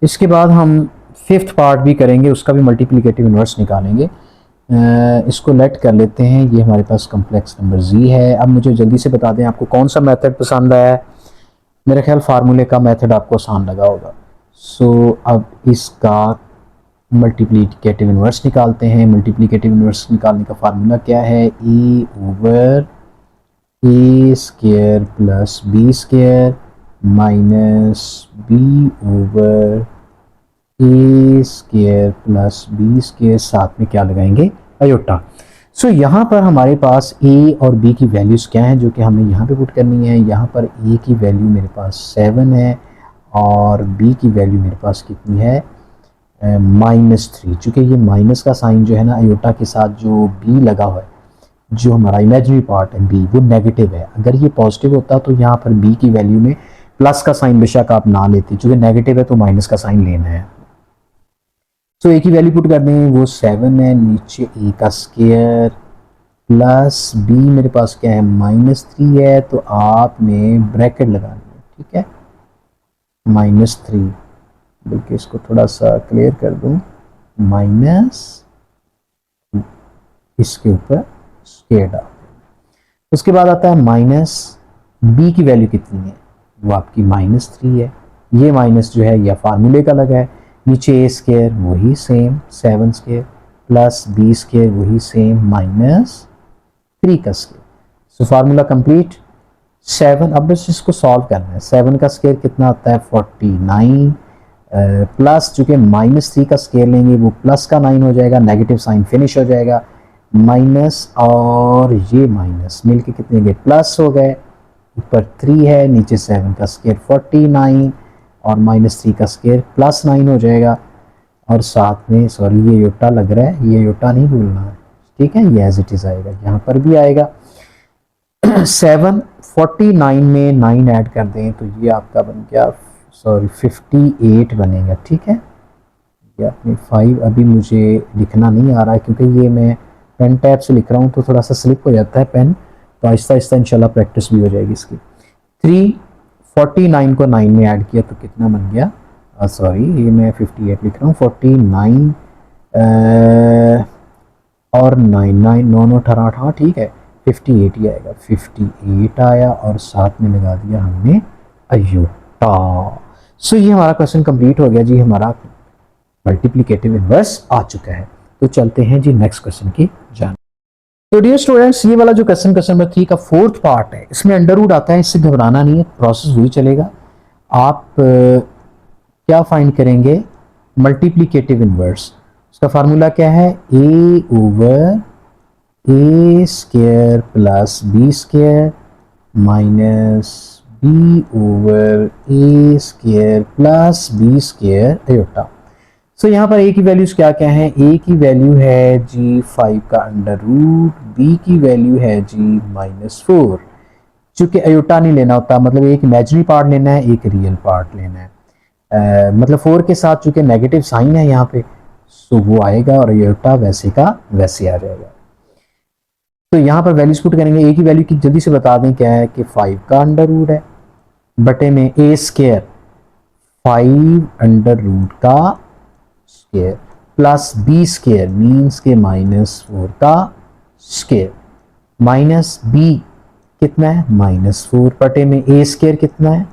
इसके बाद हम फिफ्थ पार्ट भी करेंगे, उसका भी मल्टीप्लिकेटिव इन्वर्स निकालेंगे। इसको लेट कर लेते हैं। ये हमारे पास कॉम्प्लेक्स नंबर जी है। अब मुझे जल्दी से बता दें आपको कौन सा मेथड पसंद आया है। मेरा ख्याल फार्मूले का मेथड आपको आसान लगा होगा। सो अब इसका मल्टीप्लिकेटिव इन्वर्स निकालते हैं। मल्टीप्लिकेटिव इन्वर्स निकालने का फार्मूला क्या है, a/a² + b² -b/a² + b², साथ में क्या लगाएंगे, अयोटा। सो यहाँ पर हमारे पास a और b की वैल्यूज़ क्या हैं जो कि हमें यहाँ पे पुट करनी है। यहाँ पर a की वैल्यू मेरे पास 7 है और b की वैल्यू मेरे पास कितनी है, -3। चूँकि ये माइनस का साइन जो है ना अयोटा के साथ जो b लगा हुआ है, जो हमारा इमेजिनरी पार्ट है b, वो नेगेटिव है। अगर ये पॉजिटिव होता तो यहाँ पर b की वैल्यू में प्लस का साइन बेशक आप ना लेते, चूँकि नेगेटिव है तो माइनस का साइन लेना है। सो ए की वैल्यू पुट कर दें, वो 7 है, नीचे ए का स्क्वायर प्लस बी मेरे पास क्या है -3 है, तो आपने ब्रैकेट लगानी है, ठीक है, -3, बल्कि इसको थोड़ा सा क्लियर कर दूं, माइनस इसके ऊपर स्क्वायर डाल। उसके बाद आता है माइनस बी की वैल्यू कितनी है, वो आपकी -3 है, ये माइनस जो है या फार्मूले का लगा है, नीचे ए स्क्वायर वही same 7 square plus b square वही सेम -3 का स्क्वायर। So formula complete. 7, अब बस इसको सॉल्व करना है। 7 का स्क्वायर कितना आता है 49 प्लस चूंकि -3 का स्क्वायर लेंगे वो प्लस का 9 हो जाएगा, नेगेटिव साइन फिनिश हो जाएगा, माइनस और ये माइनस मिलके कितने गए प्लस हो गए, ऊपर 3 है, नीचे 7 का स्क्वायर 49 और -3 का स्क्वायर +9 हो जाएगा, और साथ में सॉरी ये योटा लग रहा है, ये योटा नहीं भूलना है, ठीक है, ये एज इट इज आएगा, यहाँ पर भी आएगा। 749 में 9 ऐड कर दें तो ये आपका बन गया सॉरी 58 बनेगा, ठीक है। ये अपने 5 अभी मुझे लिखना नहीं आ रहा है क्योंकि ये मैं पेन टैब से लिख रहा हूँ तो थोड़ा सा स्लिप हो जाता है पेन, तो आहिस्ता आहिस्ता इंशाल्लाह प्रैक्टिस भी हो जाएगी इसकी। 349 को 9 में ऐड किया तो कितना बन गया, सॉरी ये मैं 58 लिख रहा हूँ, 49 और 9 9 9 18 18, ठीक है, 58 ही आएगा, 58 आया और साथ में लगा दिया हमने अयोटा। सो ये हमारा क्वेश्चन कंप्लीट हो गया जी, हमारा मल्टीप्लिकेटिव इनवर्स आ चुका है। तो चलते हैं जी नेक्स्ट क्वेश्चन की जान। तो डियर स्टूडेंट्स, ये वाला जो क्वेश्चन नंबर 3 का 4th पार्ट है, इसमें अंडर रूट आता है, इससे घबराना नहीं है, प्रोसेस वही चलेगा। आप क्या फाइंड करेंगे, मल्टीप्लिकेटिव इनवर्स, उसका फार्मूला क्या है, a over a square plus b square minus b over a square plus b square iota. So यहाँ पर ए की वैल्यूज क्या क्या है, ए की वैल्यू है जी 5 का अंडर रूट, बी की वैल्यू है जी -4, चूंकि अयोटा नहीं लेना होता, मतलब एक इमेजिनरी पार्ट लेना है, एक रियल पार्ट लेना है, मतलब 4 के साथ चूंकि नेगेटिव साइन है यहाँ पे, सो वो आएगा और अयोटा वैसे का वैसे आ जाएगा। तो यहाँ पर वैल्यूज पुट करेंगे, ए की वैल्यू की जल्दी से बता दें क्या है कि 5 का अंडर रूट है, बटे में ए स्क्वायर 5 अंडर रूट का square plus b square means के -4 का स्क्वायर माइनस बी कितना है -4 बटे में ए स्क्वायर कितना है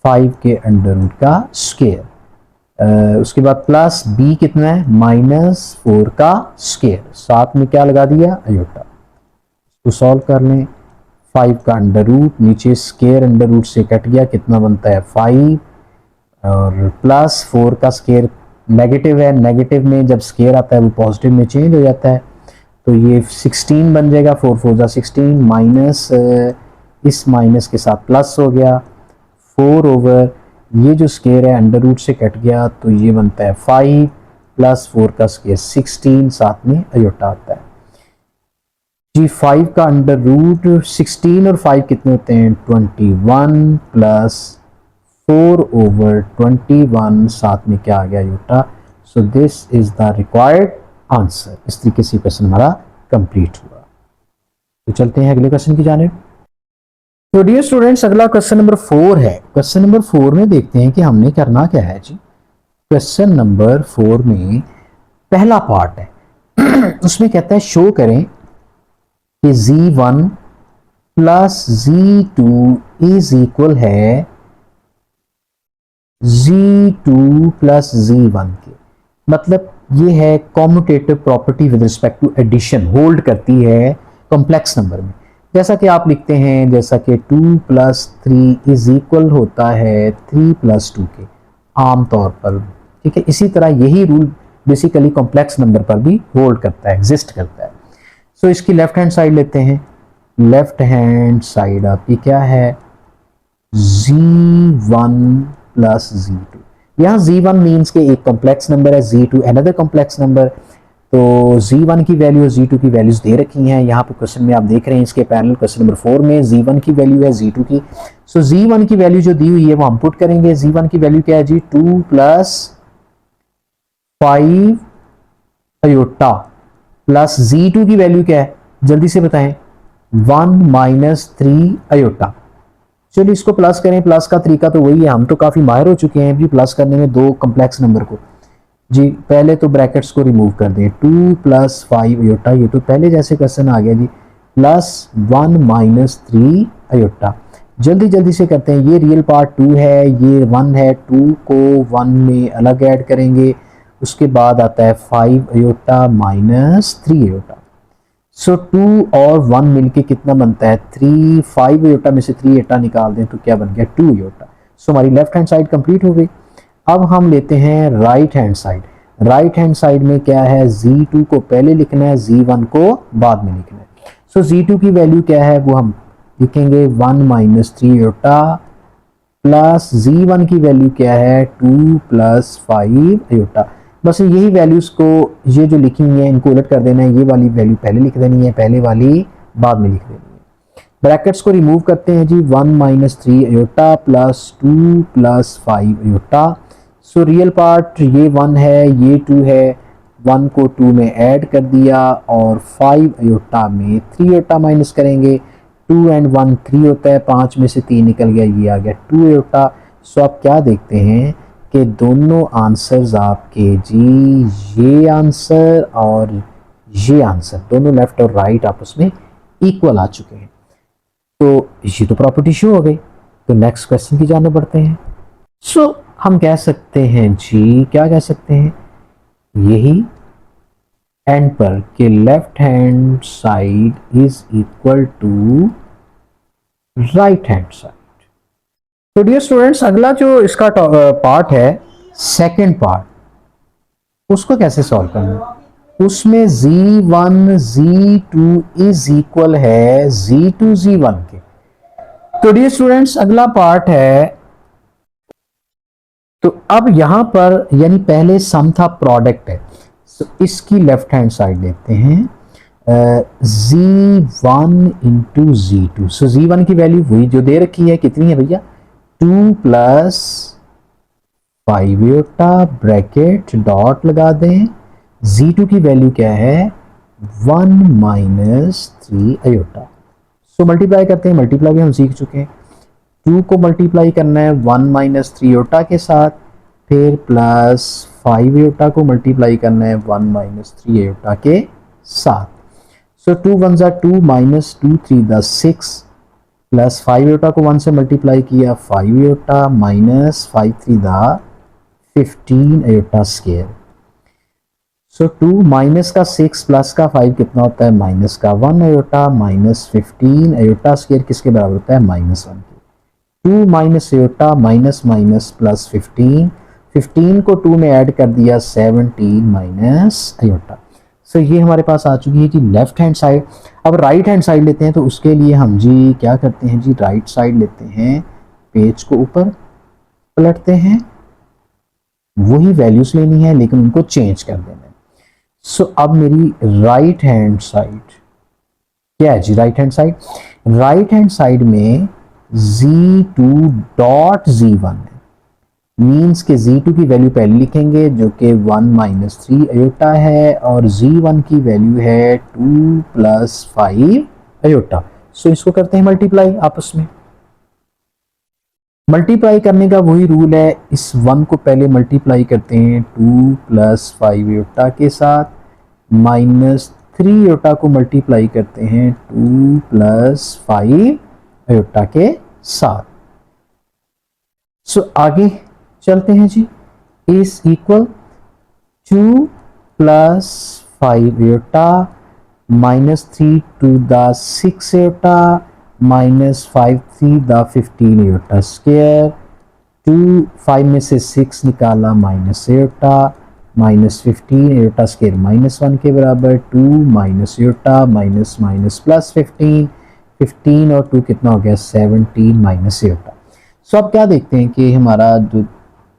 5 के अंडर रूट का स्क्वायर, उसके बाद प्लस बी कितना है -4 का स्क्वायर, साथ में क्या लगा दिया अयोटा। तो सॉल्व कर लें, 5 का अंडर रूट नीचे स्क्वायर अंडर रूट से कट गया, कितना बनता है 5 और प्लस 4 का स्क्वायर नेगेटिव है, नेगेटिव में जब स्क्वायर आता है वो पॉजिटिव में चेंज हो जाता है, तो ये 16 बन जाएगा, 4 4 जा 16 माइनस इस माइनस के साथ प्लस हो गया 4 ओवर ये जो स्क्वायर है अंडर रूट से कट गया, तो ये बनता है 5 प्लस 4 का स्क्वायर 16, साथ में अयोटा आता है जी। 5 का अंडर रूट 16 और 5 कितने होते हैं 21 प्लस 4 ओवर 21, साथ में क्या आ गया iota. So this is the required answer. इस तरीके से क्वेश्चन हमारा कंप्लीट हुआ। तो चलते हैं अगले क्वेश्चन की जानिब। तो डियर स्टूडेंट्स, अगला क्वेश्चन नंबर 4 है। क्वेश्चन नंबर 4 में देखते हैं कि हमने करना क्या है जी। क्वेश्चन नंबर 4 में पहला पार्ट है उसमें कहता है शो करें कि Z1 plus Z2 is equal है Z2 प्लस Z1 के, मतलब ये है commutative property with respect to addition, hold करती है कॉम्प्लेक्स नंबर में। जैसा कि आप लिखते हैं, जैसा कि 2 प्लस 3 इज इक्वल होता है 3 प्लस 2 के आमतौर पर, ठीक है। इसी तरह यही रूल बेसिकली कॉम्प्लेक्स नंबर पर भी होल्ड करता है, एग्जिस्ट करता है। सो इसकी लेफ्ट हैंड साइड लेते हैं। लेफ्ट हैंड साइड आपकी क्या है Z1 प्लस Z2। यहाँ Z1 मीन्स के एक कॉम्प्लेक्स नंबर है, Z2 अनदर कॉम्प्लेक्स नंबर। तो Z1 की वैल्यू और Z2 की वैल्यूज दे रखी हैं यहाँ पे क्वेश्चन में, आप देख रहे हैं इसके पैरेलल क्वेश्चन नंबर 4 में Z1 की वैल्यू है Z2 की। सो Z1 की वैल्यू जो दी हुई है वो हम पुट करेंगे। Z1 की वैल्यू क्या है जी 2 प्लस 5 अयोटा प्लस Z2 की वैल्यू क्या है, जल्दी से बताएं, 1 माइनस 3 अयोटा। चलिए इसको प्लस करें, प्लस का तरीका तो वही है, हम तो काफी माहिर हो चुके हैं भी प्लस करने में दो कॉम्प्लेक्स नंबर को। जी पहले तो ब्रैकेट्स को रिमूव कर दें, 2 प्लस 5 अयोटा, ये तो पहले जैसे क्वेश्चन आ गया जी, प्लस 1 माइनस 3 अयोटा। जल्दी जल्दी से करते हैं, ये रियल पार्ट 2 है, ये 1 है, 2 को 1 में अलग ऐड करेंगे, उसके बाद आता है 5 अयोटा माइनस 3 अयोटा। सो 2 और 1 मिलके कितना बनता है 3, 5 अयोटा में से 3 अयोटा निकाल दें तो क्या बन गया 2 अयोटा। सो हमारी लेफ्ट हैंड साइड कंप्लीट हो गई। अब हम लेते हैं right hand side. Right hand side में क्या है, Z2 को पहले लिखना है, Z1 को बाद में लिखना है। सो Z2 की वैल्यू क्या है वो हम लिखेंगे 1 माइनस 3 अयोटा प्लस Z1 की वैल्यू क्या है 2 प्लस 5 अयोटा। बस यही वैल्यूज को, ये जो लिखी हुई है इनको उलट कर देना है, ये वाली वैल्यू पहले लिख देनी है, पहले वाली बाद में लिख देनी है। ब्रैकेट्स को रिमूव करते हैं जी, 1 minus 3 iota plus 2 plus 5 iota. So real part ये 1 है, ये 2 है, 1 को 2 में ऐड कर दिया और 5 अयोटा में 3 अयोटा माइनस करेंगे, 2 एंड 1 3 होता है, 5 में से 3 निकल गया, ये आ गया 2 अयोटा। सो आप क्या देखते हैं कि दोनों आंसर्स आपके जी, ये आंसर और ये आंसर दोनों लेफ्ट और राइट आपस में इक्वल आ चुके हैं। तो ये तो प्रॉपर्टी शो हो गई। तो नेक्स्ट क्वेश्चन की जाने बढ़ते हैं। सो हम कह सकते हैं जी, क्या कह सकते हैं, यही एंड पर कि left hand side is equal to right hand side. तो डियर स्टूडेंट्स, अगला जो इसका पार्ट है, सेकंड पार्ट, उसको कैसे सॉल्व करना, उसमें Z1 Z2 इज इक्वल है Z2 Z1 के। तो डियर स्टूडेंट्स अगला पार्ट है, तो अब यहां पर यानी पहले सम था, प्रोडक्ट है, तो इसकी लेफ्ट हैंड साइड लेते हैं, Z1 इंटू Z2। सो Z1 की वैल्यू वही जो दे रखी है, कितनी है भैया 2 प्लस 5 अयोटा, ब्रैकेट डॉट लगा दें, Z2 की वैल्यू क्या है 1 माइनस 3 अयोटा। सो मल्टीप्लाई करते हैं, मल्टीप्लाई भी हम सीख चुके हैं, 2 को मल्टीप्लाई करना है 1 माइनस 3 अयोटा के साथ, फिर प्लस 5 अयोटा को मल्टीप्लाई करना है 1 माइनस 3 अयोटा के साथ। सो 2 1 जा 2 माइनस 2 3 द 6 प्लस 5 अयोटा को 1 से मल्टीप्लाई किया 5 iota minus 5 3 the 15 iota square. So 2 minus का 6 प्लस का 5 कितना होता है माइनस का 1 अयोटा, माइनस 15 अयोटा स्क्वायर किसके बराबर होता है -1 के। 2 minus iota minus minus plus 15, 15 को 2 में ऐड कर दिया 17 माइनस अयोटा। सो ये हमारे पास आ चुकी है जी लेफ्ट हैंड साइड। अब राइट हैंड साइड लेते हैं, तो उसके लिए हम जी क्या करते हैं जी, राइट साइड लेते हैं, पेज को ऊपर पलटते हैं, वही वैल्यूज लेनी है लेकिन उनको चेंज कर देना है। सो अब मेरी राइट हैंड साइड क्या है जी, right hand side, right hand side में Z2 डॉट Z1 है, मीन्स के Z2 की वैल्यू पहले लिखेंगे जो कि 1 माइनस 3 अयोटा है और Z1 की वैल्यू है 2 प्लस 5 अयोटा। सो इसको करते हैं मल्टीप्लाई आपस में। मल्टीप्लाई करने का वही रूल है, इस 1 को पहले मल्टीप्लाई करते हैं 2 प्लस 5 अयोटा के साथ, माइनस 3 अयोटा को मल्टीप्लाई करते हैं 2 प्लस 5 अयोटा के साथ। सो आगे चलते हैं जी, is equal 2 plus 5 iota minus 3 to the 6 iota minus 5 3 the 15 iota square, 2 5 में से 6 निकाला minus iota, minus 15 iota square -1 के बराबर, 2 minus iota minus minus plus 15, 15 और 2 कितना हो गया 17 माइनस अयोटा। सो अब क्या देखते हैं कि हमारा जो,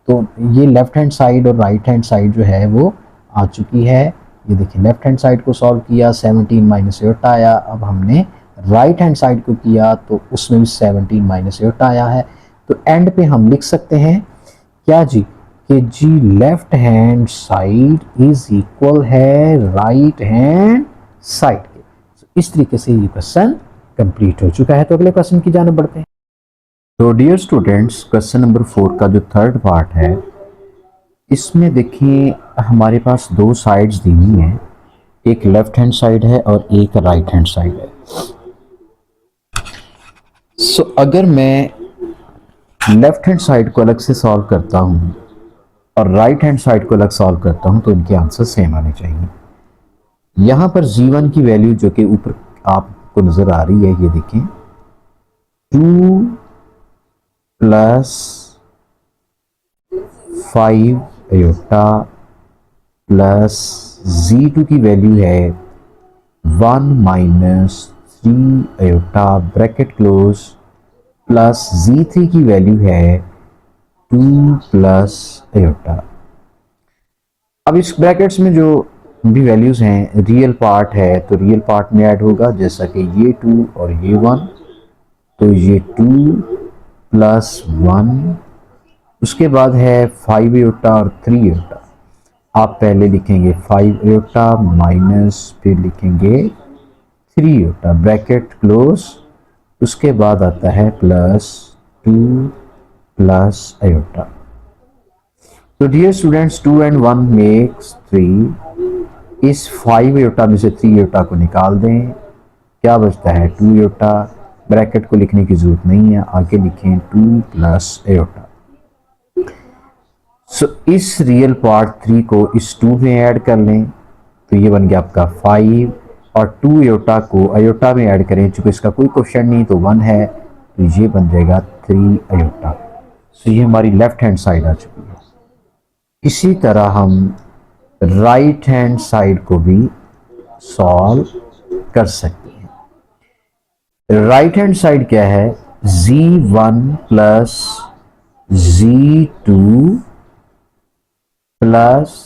तो ये लेफ्ट हैंड साइड और राइट हैंड साइड जो है वो आ चुकी है। ये देखिए लेफ्ट हैंड साइड को सॉल्व किया 17 माइनस अयोटा आया, अब हमने राइट हैंड साइड को किया तो उसमें भी 17 माइनस अयोटा आया है। तो एंड पे हम लिख सकते हैं क्या जी, कि जी left hand side is equal है राइट हैंड साइड के। इस तरीके से ये क्वेश्चन कंप्लीट हो चुका है। तो अगले क्वेश्चन की जाने बढ़ते हैं। तो डियर स्टूडेंट्स, क्वेश्चन नंबर 4 का जो थर्ड पार्ट है, इसमें देखिए हमारे पास दो साइड्स दी हुई हैं, एक लेफ्ट हैंड साइड है और एक राइट हैंड साइड है। सो अगर मैं लेफ्ट हैंड साइड को अलग से सॉल्व करता हूं और राइट हैंड साइड को अलग सॉल्व करता हूं तो इनके आंसर सेम आने चाहिए। यहां पर g1 की वैल्यू जो कि ऊपर आपको नजर आ रही है, ये देखें 2 प्लस 5 आयोटा प्लस z2 की वैल्यू है 1 minus 3 iota bracket close plus z3 की वैल्यू है 2 प्लस आयोटा। अब इस ब्रैकेट्स में जो भी वैल्यूज हैं रियल पार्ट है तो रियल पार्ट में ऐड होगा, जैसा कि ये 2 और ये 1, तो ये 2 प्लस 1, उसके बाद है 5 आयोटा और 3 आयोटा। आप पहले लिखेंगे 5 आयोटा माइनस फिर लिखेंगे 3 आयोटा ब्रैकेट क्लोज, उसके बाद आता है प्लस 2 प्लस आयोटा। तो डियर स्टूडेंट्स 2 and 1 मेक्स 3। इस 5 आयोटा में से 3 आयोटा को निकाल दें, क्या बचता है 2 आयोटा। ब्रैकेट को लिखने की जरूरत नहीं है, आगे लिखें 2 प्लस आयोटा। सो इस रियल पार्ट 3 को इस 2 में ऐड कर लें तो ये बन गया आपका 5, और 2 आयोटा को आयोटा में ऐड करें, चूंकि इसका कोई क्वेश्चन नहीं तो 1 है, तो ये बन जाएगा 3 आयोटा। सो ये हमारी लेफ्ट हैंड साइड आ चुकी है। इसी तरह हम राइट हैंड साइड को भी सॉल्व कर सकते हैं। राइट हैंड साइड क्या है, z1 plus z2 plus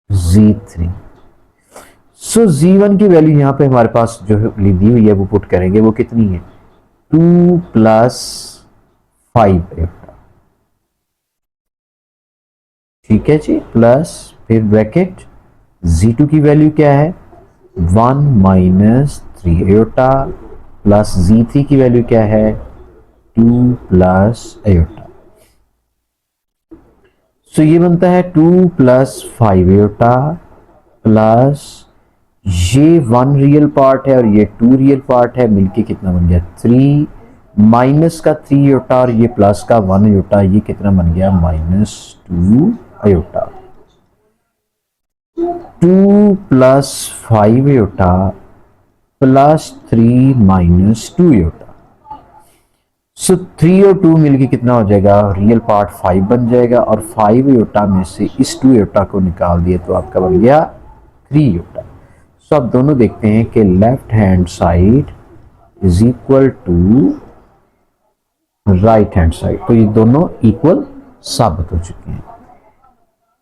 z3। सो z1 की वैल्यू यहां पे हमारे पास जो दी हुई है वो पुट करेंगे, वो कितनी है 2 प्लस 5, ठीक है जी, प्लस फिर ब्रैकेट z2 की वैल्यू क्या है 1 माइनस 3 आयोटा प्लस z3 की वैल्यू क्या है 2 प्लस आयोटा। सो ये बनता है 2 प्लस 5 आयोटा प्लस ये 1 रियल पार्ट है और ये 2 रियल पार्ट है, मिलके कितना बन गया 3, माइनस का 3 आयोटा और ये प्लस का 1 आयोटा, ये कितना बन गया minus 2 iota. 2 plus 5 iota plus 3 minus 2 iota. So 3 और 2 मिलके कितना हो जाएगा, रियल पार्ट 5 बन जाएगा, और 5 आयोटा में से इस 2 आयोटा को निकाल दिए तो आपका बन गया 3 आयोटा। सो अब दोनों देखते हैं कि left hand side is equal to right hand side, तो ये दोनों इक्वल साबित हो चुके हैं।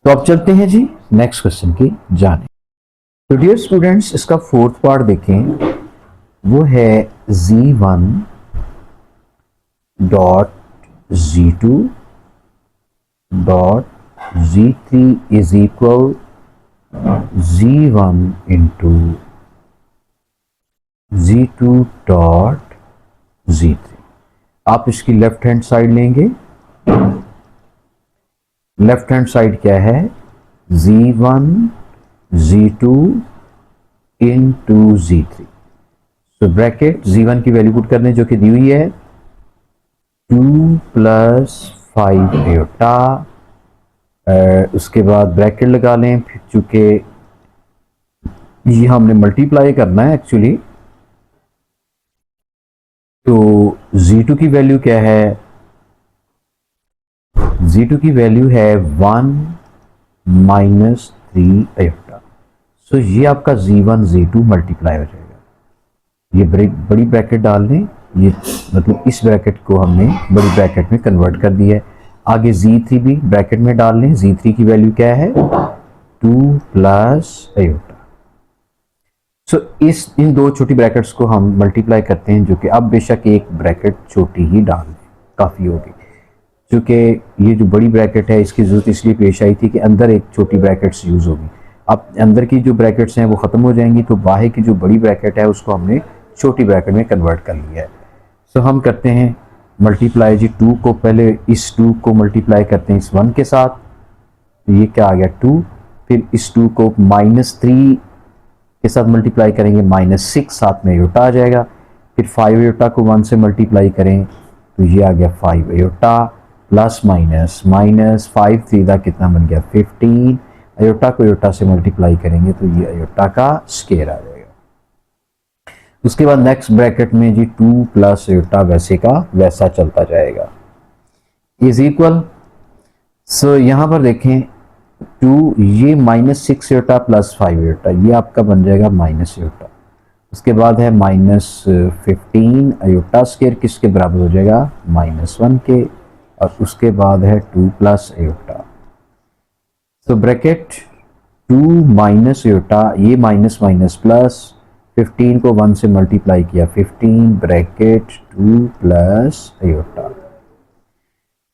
तो अब चलते हैं जी नेक्स्ट क्वेश्चन की जाने। तो डियर स्टूडेंट्स, इसका फोर्थ पार्ट देखें, वो है z1 dot z2 dot z3 is equal z1 into z2 dot z3। आप इसकी लेफ्ट हैंड साइड लेंगे, लेफ्ट हैंड साइड क्या है z1 z2 इंटू z3। तो ब्रैकेट z1 की वैल्यू पुट कर दें जो कि दी हुई है 2 प्लस 5 आयोटा, उसके बाद ब्रैकेट लगा लें, फिर चूंकि ये हमने मल्टीप्लाई करना है एक्चुअली, तो z2 की वैल्यू क्या है, z2 की वैल्यू है 1 माइनस 3 आयोटा। सो ये आपका z1 z2 मल्टीप्लाई हो जाएगा। ये बड़ी ब्रैकेट डाल लें, ये मतलब इस ब्रैकेट को हमने बड़ी ब्रैकेट में कन्वर्ट कर दिया है। आगे z3 भी ब्रैकेट में डाल लें, z3 की वैल्यू क्या है 2 प्लस आयोटा। सो इन दो छोटी ब्रैकेट्स को हम मल्टीप्लाई करते हैं, जो कि अब बेशक एक ब्रैकेट छोटी ही डाल दें, काफ़ी होगी। चूँकि ये जो बड़ी ब्रैकेट है इसकी ज़रूरत इसलिए पेश आई थी कि अंदर एक छोटी ब्रैकेट्स यूज़ होगी। अब अंदर की जो ब्रैकेट्स हैं वो ख़त्म हो जाएंगी, तो बाहर की जो बड़ी ब्रैकेट है उसको हमने छोटी ब्रैकेट में कन्वर्ट कर लिया है। सो हम करते हैं मल्टीप्लाई जी 2 को, पहले इस 2 को मल्टीप्लाई करते हैं इस 1 के साथ, तो ये क्या आ गया 2। फिर इस 2 को -3 के साथ मल्टीप्लाई करेंगे, -6 साथ में अयोटा आ जाएगा। फिर 5 अयोटा को 1 से मल्टीप्लाई करें तो ये आ गया 5 अयोटा, प्लस माइनस माइनस 5 3 कितना बन गया 15। अयोटा को अयोटा से मल्टीप्लाई करेंगे तो ये अयोटा का स्क्वायर आ जाएगा। उसके बाद नेक्स्ट ब्रैकेट में जी 2 प्लस अयोटा वैसे का वैसा चलता जाएगा, इज इक्वल। सो यहाँ पर देखें 2, ये -6 अयोटा प्लस 5 अयोटा, ये आपका बन जाएगा माइनस अयोटा। उसके बाद है -15 अयोटा स्क्वायर, किसके बराबर हो जाएगा -1 के, और उसके बाद है 2 प्लस अयोटा। तो ब्रैकेट 2 माइनस अयोटा, ये माइनस माइनस प्लस, 15 को 1 से मल्टीप्लाई किया 15 ब्रैकेट 2 प्लस अयोटा।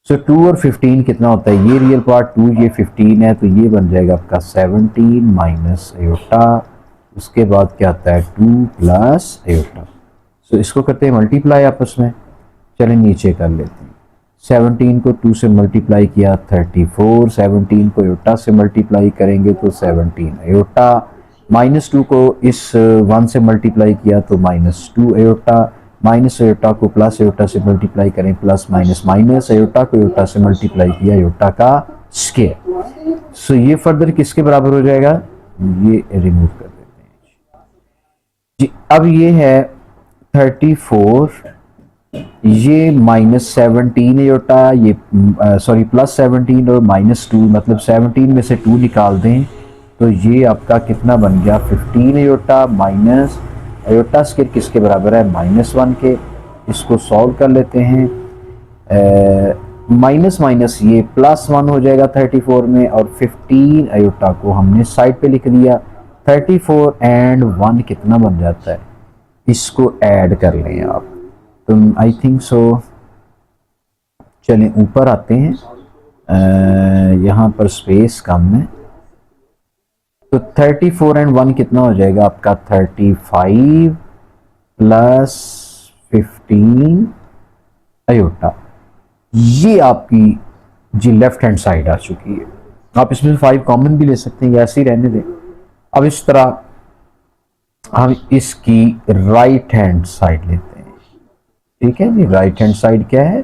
सो 2 और 15 कितना होता है, ये रियल पार्ट 2 ये 15 है, तो ये बन जाएगा आपका 17 माइनस अयोटा। उसके बाद क्या आता है 2 प्लस अयोटा। सो इसको करते हैं मल्टीप्लाई आपस में, चलें नीचे कर लेते हैं। 17 को 2 से मल्टीप्लाई किया 34, 17 को अयोटा से मल्टीप्लाई करेंगे तो 17 अयोटा, -2 को इस 1 से मल्टीप्लाई किया तो -2 अयोटा, माइनस अयोटा को प्लस अयोटा से मल्टीप्लाई करें प्लस माइनस माइनस, अयोटा को अयोटा से मल्टीप्लाई किया अयोटा का स्क्वायर। सो ये फर्दर किसके बराबर हो जाएगा, ये रिमूव कर देते हैं जी। अब ये है 34, ये -17 अयोटा, ये सॉरी +17 और -2, मतलब 17 में से 2 निकाल दें तो ये आपका कितना बन गया 15 अयोटा माइनस अयोटा स्क्वायर किसके बराबर है -1 के। इसको सॉल्व कर लेते हैं, माइनस माइनस ये +1 हो जाएगा 34 में, और 15 अयोटा को हमने साइड पे लिख दिया। 34 एंड 1 कितना बन जाता है, इसको ऐड कर लें आप, तो आई थिंक सो। चलें ऊपर आते हैं, यहाँ पर स्पेस कम है, तो 34 एंड 1 कितना हो जाएगा आपका 35 प्लस 15 अयोटा। ये आपकी जी लेफ्ट हैंड साइड आ चुकी है। आप इसमें से 5 कॉमन भी ले सकते हैं या ऐसे ही रहने दें। अब इस तरह हम इसकी राइट हैंड साइड लेते हैं, ठीक है जी। राइट हैंड साइड क्या है,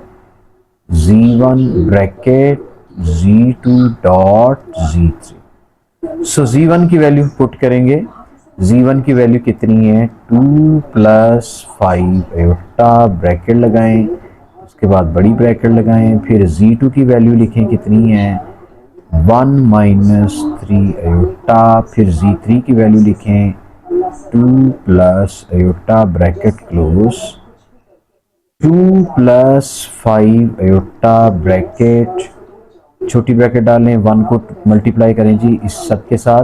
Z1 bracket Z2 dot Z3। सो Z1 की वैल्यू पुट करेंगे, Z1 की वैल्यू कितनी है 2 प्लस 5 अयोटा, ब्रैकेट लगाएं, उसके बाद बड़ी ब्रैकेट लगाएं, फिर Z2 की वैल्यू लिखें कितनी है 1 माइनस 3 अयोटा, फिर Z3 की वैल्यू लिखें 2 plus iota bracket close, 2 plus 5 iota bracket, छोटी ब्रैकेट डालें, 1 को मल्टीप्लाई करें जी इस सब के साथ,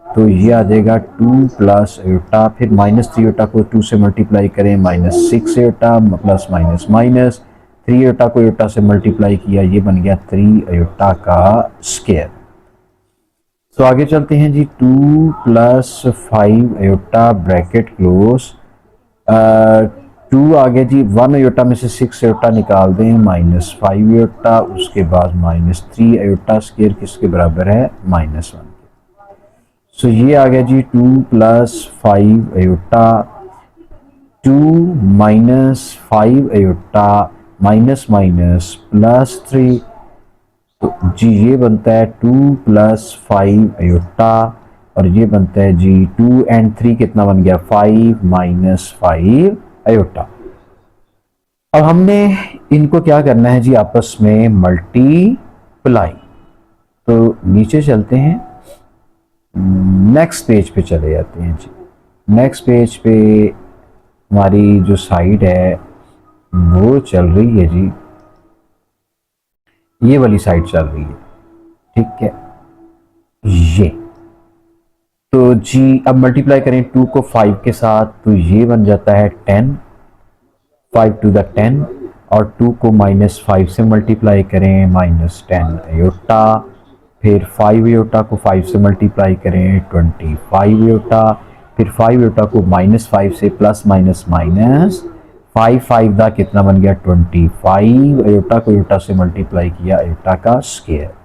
तो ये आ जाएगा 2 प्लस अयोटा, फिर -3 अयोटा को 2 से मल्टीप्लाई करें -6 iota, plus minus minus 3 iota को अयोटा से मल्टीप्लाई किया, ये बन गया 3 अयोटा का स्क्वायर। तो आगे चलते हैं जी, 2 प्लस 5 अयोटा ब्रैकेट क्लोज, 2 आगे जी 1 अयोटा में से 6 अयोटा निकाल दें -5 अयोटा, उसके बाद -3 अयोटा स्क्वायर किसके बराबर है -1 के। सो ये आ गया जी 2 plus 5 iota, 2 minus 5 iota minus minus plus 3, तो जी ये बनता है 2 प्लस 5 अयोटा, और ये बनता है जी 2 एंड 3 कितना बन गया 5 माइनस 5 अयोटा। अब हमने इनको क्या करना है जी आपस में मल्टीप्लाई, तो नीचे चलते हैं, नेक्स्ट पेज पे चले जाते हैं जी। नेक्स्ट पेज पे हमारी जो साइड है वो चल रही है जी, ये वाली साइड चल रही है, ठीक है ये। तो जी अब मल्टीप्लाई करें 2 को 5 के साथ, तो ये बन जाता है 10, 5 टू द 10, और 2 को -5 से मल्टीप्लाई करें -10 आयोटा, फिर 5 आयोटा को 5 से मल्टीप्लाई करें 25 आयोटा, फिर 5 आयोटा को -5 से प्लस माइनस माइनस 5 दा कितना बन गया 25 आयोटा को आयोटा से मल्टीप्लाई किया आयोटा का स्क्वायर।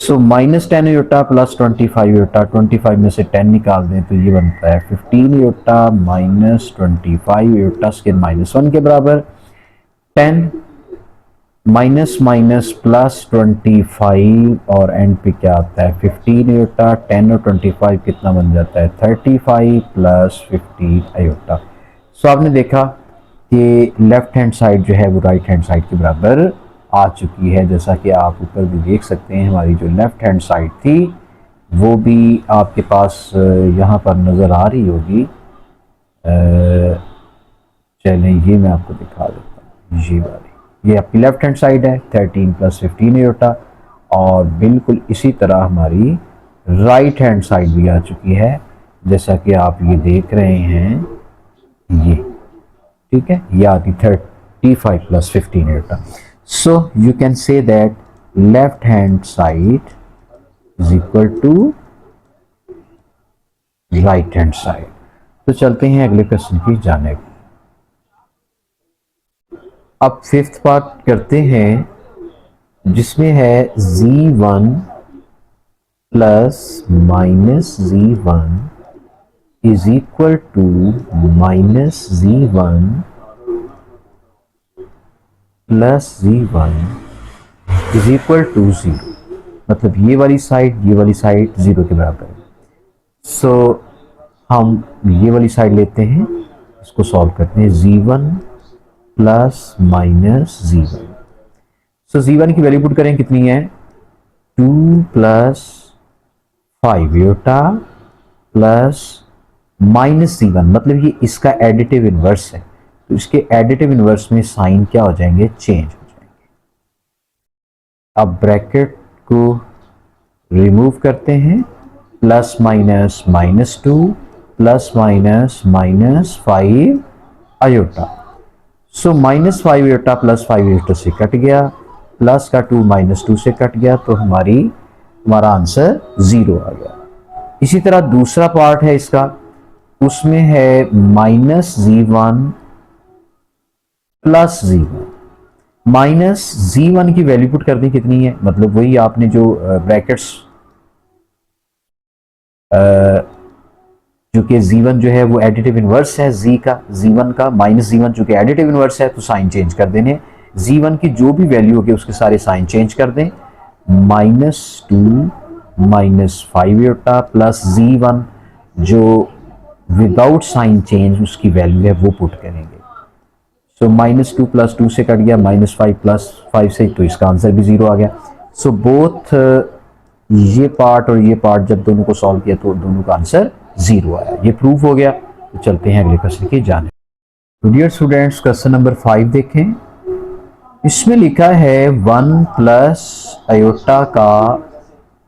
सो -10 आयोटा प्लस 25 आयोटा, 25 में से 10 निकाल दें तो ये बनता है 15 आयोटा -25 आयोटा स्क्वायर -1 के बराबर। 10 माइनस माइनस प्लस 25 और एंड पे क्या आता है 15 आयोटा, 10 और 25 कितना बन जाता है 35 प्लस 15 आयोटा। सो आपने देखा कि लेफ्ट हैंड साइड जो है वो राइट हैंड साइड के बराबर आ चुकी है। जैसा कि आप ऊपर भी देख सकते हैं हमारी जो लेफ्ट हैंड साइड थी वो भी आपके पास यहाँ पर नज़र आ रही होगी। चलें ये मैं आपको दिखा देता हूँ, ये वाली ये आपकी लेफ्ट हैंड साइड है 13 प्लस 15 आयोटा, और बिल्कुल इसी तरह हमारी राइट हैंड साइड भी आ चुकी है जैसा कि आप ये देख रहे हैं ये, ठीक है, ये आती 35 plus 15 iota. So you can say that left hand side is equal to right hand side। तो चलते हैं अगले क्वेश्चन की जानिब। अब फिफ्थ पार्ट करते हैं जिसमें है z1 plus minus z1 is equal to minus z1 plus z1 is equal to 0। मतलब ये वाली साइड 0 के बराबर है। सो हम ये वाली साइड लेते हैं, इसको सॉल्व करते हैं z1 प्लस माइनस z1। सो z1 की वैल्यू पुट करें कितनी है 2 plus 5 iota plus minus z1, मतलब ये इसका एडिटिव इनवर्स है तो इसके एडिटिव इनवर्स में साइन क्या हो जाएंगे चेंज हो जाएंगे। अब ब्रैकेट को रिमूव करते हैं, plus minus -2 plus minus -5 iota. So -5 iota plus 5 iota से कट गया, प्लस का 2 -2 से कट गया तो हमारा आंसर 0 आ गया। इसी तरह दूसरा पार्ट है इसका, उसमें है -z1 plus z1। Minus z1 की वैल्यू पुट कर दी कितनी है, मतलब वही आपने जो ब्रैकेट्स जो कि z1 जो है वो एडिटिव इनवर्स है z1 का, माइनस z1 जो कि एडिटिव इनवर्स है तो साइन चेंज कर देने। z1 की जो भी वैल्यू होगी उसके सारे साइन चेंज कर दें। -2 -5 आयोटा प्लस z1 जो विदाउट साइन चेंज उसकी वैल्यू है वो पुट करेंगे। सो -2 प्लस 2 से कट गया, -5 प्लस 5 से, तो इसका आंसर भी 0 आ गया। सो बोथ ये पार्ट और ये पार्ट जब दोनों को सॉल्व किया तो दोनों का आंसर 0 आया। ये प्रूफ हो गया। तो चलते हैं अगले क्वेश्चन की जानिब। तो डियर स्टूडेंट्स क्वेश्चन नंबर 5 देखें। इसमें लिखा है 1 प्लस आयोटा का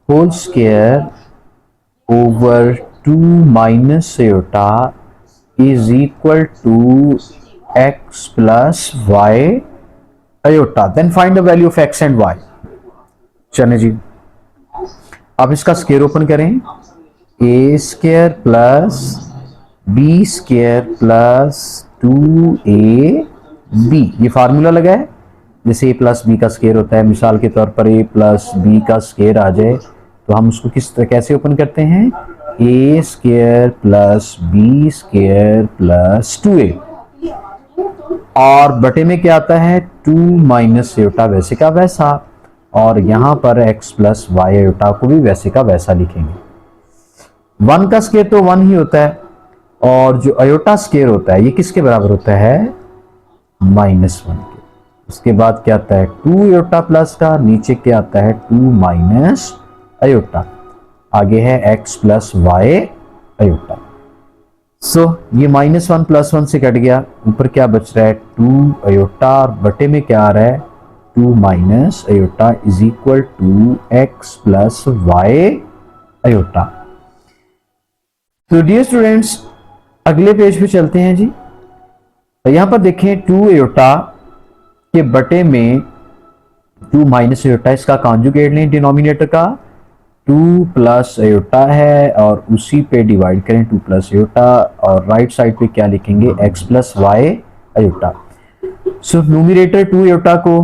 whole square over 2 minus iota is equal to x plus y iota, then find the value of x and y। चले जी, अब इसका स्क्वायर ओपन करें, a square plus b square plus 2ab, ये फार्मूला लगा है। जैसे a प्लस b का स्क्वायर होता है, मिसाल के तौर पर a प्लस b का स्क्वायर आ जाए तो हम उसको किस तरह कैसे ओपन करते हैं, a square plus b square plus 2a, और बटे में क्या आता है 2 माइनस आयोटा वैसे का वैसा, और यहां पर x प्लस वाई आयोटा को भी वैसे का वैसा लिखेंगे। 1 का स्क्वायर तो 1 ही होता है, और जो आयोटा स्क्वायर होता है ये किसके बराबर होता है -1 के। उसके बाद क्या आता है 2 आयोटा प्लस का, नीचे क्या आता है 2 माइनस आयोटा, आगे है x प्लस वाई आयोटा। सो ये -1 प्लस 1 से कट गया, ऊपर क्या बच रहा है 2 आयोटा, और बटे में क्या आ रहा है 2 minus iota is equal to x plus y iota. तो डियर स्टूडेंट्स अगले पेज पे चलते हैं जी। तो यहाँ पर देखें 2 एयोटा के बटे में 2 माइनस एयोटा, इसका कॉन्जुगेट लें डिनोमिनेटर का, 2 प्लस एयोटा है और उसी पे डिवाइड करें 2 प्लस एयोटा, और राइट साइड पे क्या लिखेंगे x plus y iota. So numerator 2 iota को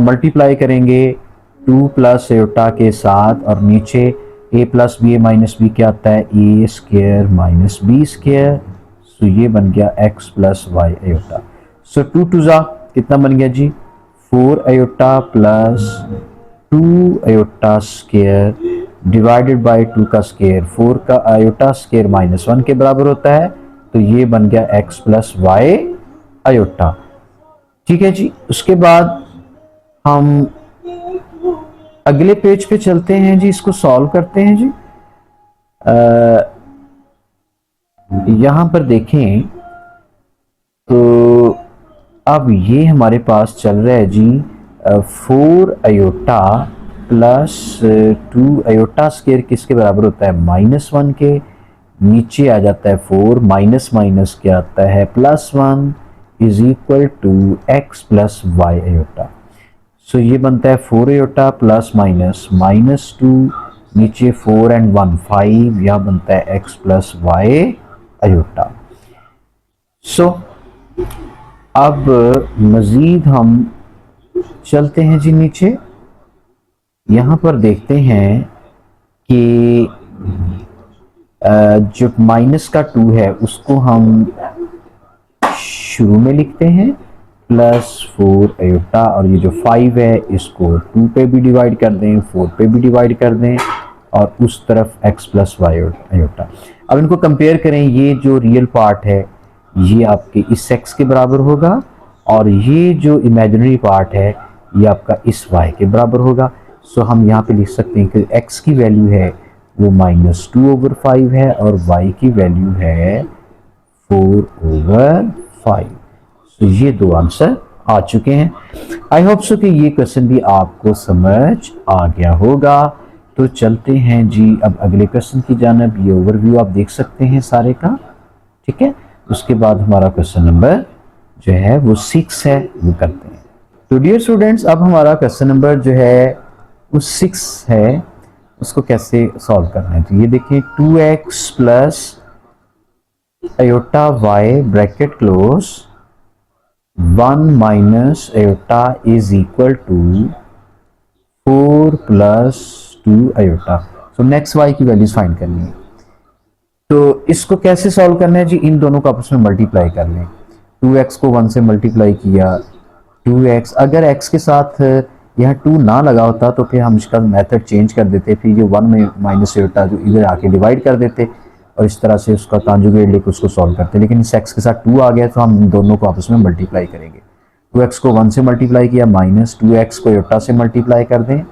मल्टीप्लाई करेंगे 2 प्लस एयोटा के साथ, और नीचे a plus b a minus b क्या आता है ए square minus b square. So ये बन गया x plus y iota. So 2 two जा कितना बन गया जी 4 iota plus 2 iota square divided by 2 का स्क्वायर, 4 का एयोटा स्क्वायर माइनस 1 के बराबर होता है, तो ये बन गया x प्लस वाई एयोटा। ठीक है जी। उसके बाद हम अगले पेज पे चलते हैं जी, इसको सॉल्व करते हैं जी। यहां पर देखें तो अब ये हमारे पास चल रहा है जी 4 एयोटा प्लस 2 एयोटा स्क्वायर किसके बराबर होता है -1 के, नीचे आ जाता है 4 माइनस माइनस क्या आता है +1 is equal to x plus y iota. So ये बनता है 4 एयोटा प्लस माइनस -2, नीचे 4 एंड 1 5, यह बनता है x प्लस वाई एयोटा। सो अब मजीद हम चलते हैं जी नीचे, यहां पर देखते हैं कि जो माइनस का 2 है उसको हम शुरू में लिखते हैं प्लस 4 एयोटा, और ये जो 5 है इसको 2 पे भी डिवाइड कर दें, 4 पे भी डिवाइड कर दें, और उस तरफ x प्लस वाई एयोटा। अब इनको कंपेयर करें, ये जो रियल पार्ट है ये आपके इस x के बराबर होगा, और ये जो इमेजिनरी पार्ट है ये आपका इस y के बराबर होगा। सो हम यहाँ पे लिख सकते हैं कि x की वैल्यू है वो -2/5 है, और y की वैल्यू है 4/5। तो ये दो आंसर आ चुके हैं। आई होप सो कि ये क्वेश्चन भी आपको समझ आ गया होगा। तो चलते हैं जी अब अगले क्वेश्चन की जानिब। ये ओवरव्यू आप देख सकते हैं सारे का, ठीक है। उसके बाद हमारा क्वेश्चन नंबर जो है वो 6 है, वो करते हैं। तो डियर स्टूडेंट्स, अब हमारा क्वेश्चन नंबर जो है वो 6 है, उसको कैसे सॉल्व करना है। तो ये देखिए 2x plus iota y bracket close 1 minus iota is equal to 4 plus 2 iota. So next y की वैल्यूज फाइंड करनी है। तो इसको कैसे सॉल्व करना है जी, इन दोनों को आपस में मल्टीप्लाई कर लें। 2x को 1 से मल्टीप्लाई किया, 2x, अगर x के साथ यहाँ 2 ना लगा होता तो फिर हम इसका मेथड चेंज कर देते, फिर ये 1 में माइनस एयोटा जो इधर आके डिवाइड कर देते, और इस तरह से उसका कॉन्जुगेट लेके उसको सॉल्व करते। लेकिन इस x के साथ 2 आ गया तो हम इन दोनों को आपस में मल्टीप्लाई करेंगे। 2x को 1 से मल्टीप्लाई किया, माइनस 2x को एयोटा से मल्टीप्लाई कर दें,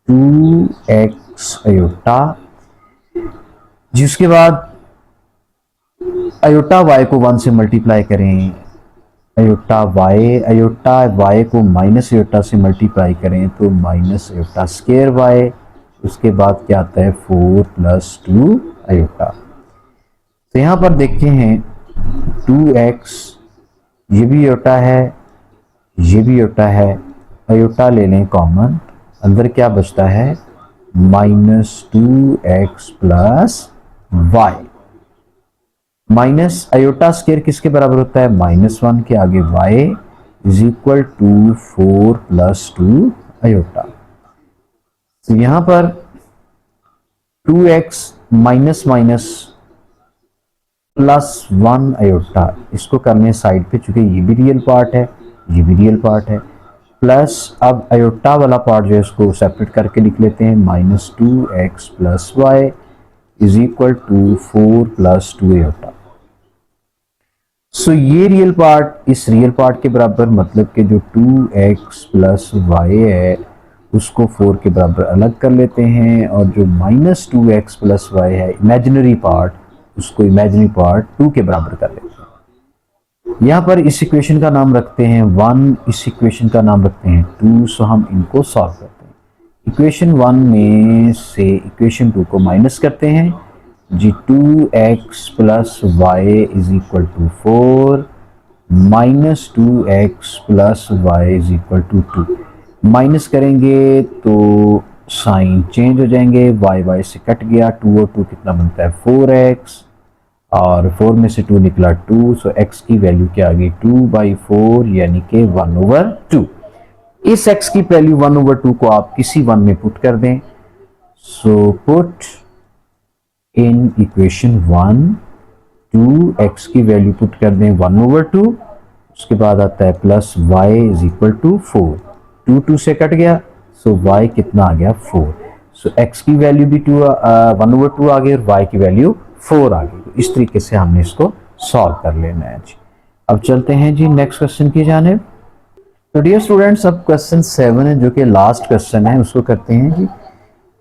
2x एयोटा, जिसके बाद एयोटा y को 1 से मल्टीप्लाई करें, एयोटा y को माइनस एयोटा से मल्टीप्लाई करें तो माइनस एयोटा स्क्वायर y, उसके बाद क्या आता है 4 प्लस 2 एयोटा। तो यहाँ पर देखते हैं 2x, ये भी एयोटा है, ये भी एयोटा है, एयोटा ले लें कॉमन, अंदर क्या बचता है -2x plus y, minus iota square किसके बराबर होता है -1 के, आगे y is equal to 4 plus 2 iota. तो यहां पर 2x minus minus plus 1 aorta, इसको करने साइड पे, चूंकि ये भी रियल पार्ट है, ये भी रियल पार्ट है, प्लस अब एयोटा वाला पार्ट जो है इसको सेपरेट करके लिख लेते हैं, -2x plus y is equal to 4 plus 2 iota. So ये रियल पार्ट इस रियल पार्ट के बराबर, मतलब कि जो 2x प्लस वाई है उसको 4 के बराबर अलग कर लेते हैं, और जो -2x प्लस वाई है इमेजिनरी पार्ट, उसको इमेजिनरी पार्ट 2 के बराबर कर लेते हैं। यहाँ पर इस इक्वेशन का नाम रखते हैं 1, इस इक्वेशन का नाम रखते हैं 2। सो हम इनको सॉल्व करते हैं। इक्वेशन 1 में से इक्वेशन 2 को माइनस करते हैं जी, 2x plus y is equal to 4, -2x plus y is equal to 2। Minus करेंगे तो साइन चेंज हो जाएंगे, वाई वाई से कट गया, 2 और 2 कितना बनता है 4x, और 4 में से 2 निकला 2, सो x की वैल्यू क्या आ गई 2/4 यानी कि 1/2। इस x की वैल्यू 1/2 को आप किसी वन में पुट कर दें। So put in equation 1 2x की वैल्यू पुट कर दें 1/2, उसके बाद आता है plus y is equal to 4, 2 से कट गया, सो y कितना आ गया 4। सो x की वैल्यू भी 1/2 आ गई और y की वैल्यू 4 आ गई। इस तरीके से हमने इसको सॉल्व कर लेना है जी। अब चलते हैं जी नेक्स्ट क्वेश्चन की जानिब। तो डियर स्टूडेंट्स, अब क्वेश्चन 7 है जो कि लास्ट क्वेश्चन है, उसको करते हैं जी।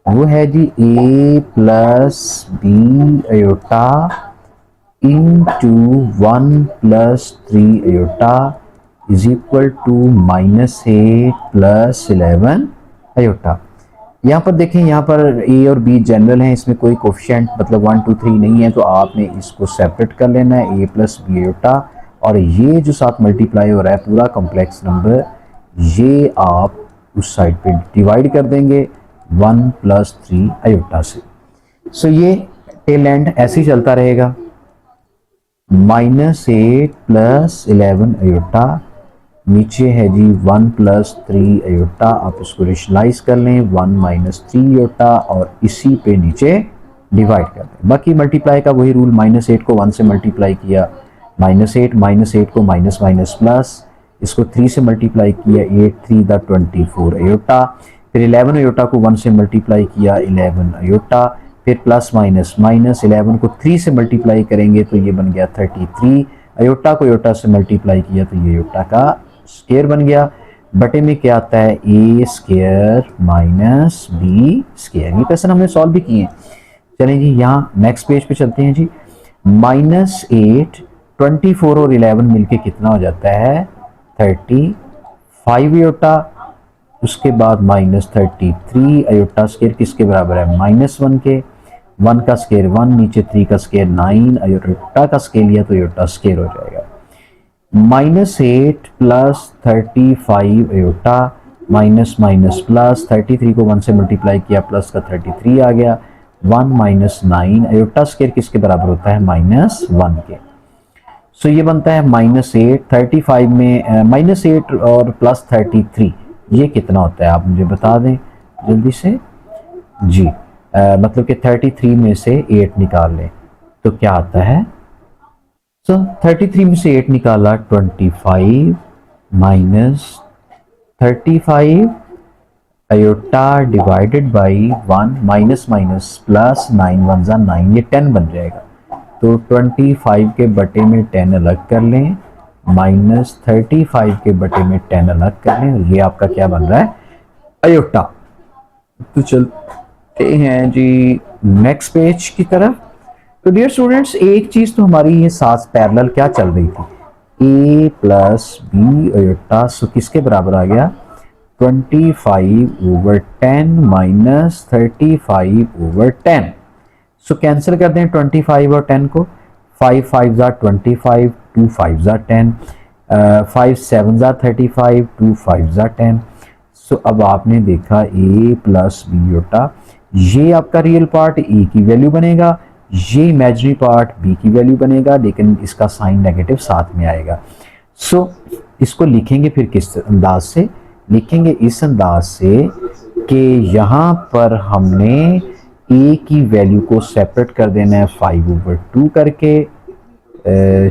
वो है जी a plus b iota into 1 plus 3 iota is equal to -8 plus 11 iota. यहाँ पर देखें, यहाँ पर a और b जनरल हैं, इसमें कोई कोफिशिएंट मतलब 1 2 3 नहीं है, तो आपने इसको सेपरेट कर लेना है a प्लस बी अयोटा, और ये जो साथ मल्टीप्लाई हो रहा है पूरा कॉम्प्लेक्स नंबर, ये आप उस साइड पे डिवाइड कर देंगे 1 प्लस 3 अयोटा से। सो ये टेल एंड ऐसे ही चलता रहेगा, -8 प्लस 11 अयोटा, नीचे है जी 1 प्लस 3 अयोटा, आप इसको रेशनलाइज कर लें 1 माइनस 3 अयोटा, और इसी पे नीचे डिवाइड कर दें। बाकी मल्टीप्लाई का वही रूल, -8 को 1 से मल्टीप्लाई किया -8 को माइनस माइनस प्लस, इसको 3 से मल्टीप्लाई किया 8 3 द 24 अयोटा, फिर 11 अयोटा को 1 से मल्टीप्लाई किया 11 अयोटा, फिर प्लस माइनस माइनस 11 को 3 से मल्टीप्लाई करेंगे तो ये बन गया 33 अयोटा, को अयोटा से मल्टीप्लाई किया तो ये अयोटा का स्क्वायर बन गया। बटे में क्या आता है a square minus b square. ये क्वेश्चन हमने सॉल्व भी किए हैं। चलें जी, यहाँ नेक्स्ट पेज पे चलते हैं जी। -8 24 और 11 मिलके कितना हो जाता है 35 अयोटा, उसके बाद -33 अयोटा स्क्वायर किसके बराबर है -1 के, 1 का स्क्वायर 1, नीचे 3 का स्क्वायर 9, अयोटा का स्क्वायर लिया तो अयोटा स्क्वायर हो जाएगा। -8 plus 35 iota, minus minus plus, 33 को 1 से मल्टीप्लाई किया प्लस का 33 आ गया, 1 माइनस 9 अयोटा स्क्वायर किसके बराबर होता है -1 के। सो ये बनता है -8, 35 में -8 और प्लस 33 ये कितना होता है आप मुझे बता दें जल्दी से जी। मतलब कि 33 में से 8 निकाल लें तो क्या आता है। सो 33 में से 8 निकाला 25 minus 35 iota divided by 1, minus minus plus 9 1 जा 9, ये 10 बन जाएगा। तो 25 के बटे में 10 अलग कर लें, -35 के बटे में 10 अलग कर लें, ये आपका क्या बन रहा है अयोटा। तो चलते हैं जी नेक्स्ट पेज की तरफ। तो डियर स्टूडेंट्स, एक चीज तो हमारी ये साथ पैरेलल क्या चल रही थी, a प्लस बी अयोटा, सो किसके बराबर आ गया 25/10 माइनस 35/10। सो कैंसिल कर दें 25 और 10 को, 5 5 जा 25, 2 5 जा 10, 5 7 जा 35, 2 5 जा 10। सो अब आपने देखा a प्लस बी अयोटा, ये आपका रियल पार्ट a की वैल्यू बनेगा, ये इमेजिनरी पार्ट b की वैल्यू बनेगा, लेकिन इसका साइन नेगेटिव साथ में आएगा। सो इसको लिखेंगे फिर किस अंदाज से लिखेंगे, इस अंदाज से कि यहाँ पर हमने a की वैल्यू को सेपरेट कर देना है 5/2 करके,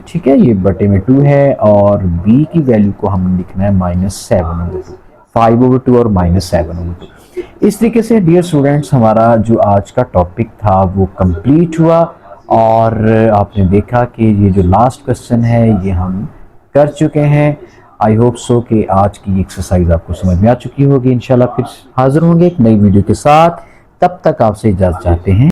ठीक है, ये बटे में 2 है, और b की वैल्यू को हमने लिखना है -7/2, 5/2 और -7/2। इस तरीके से डियर स्टूडेंट्स हमारा जो आज का टॉपिक था वो कंप्लीट हुआ, और आपने देखा कि ये जो लास्ट क्वेश्चन है ये हम कर चुके हैं। आई होप सो कि आज की एक्सरसाइज आपको समझ में आ चुकी होगी। इंशाल्लाह फिर हाजिर होंगे एक नई वीडियो के साथ, तब तक आपसे इजाज़त चाहते हैं।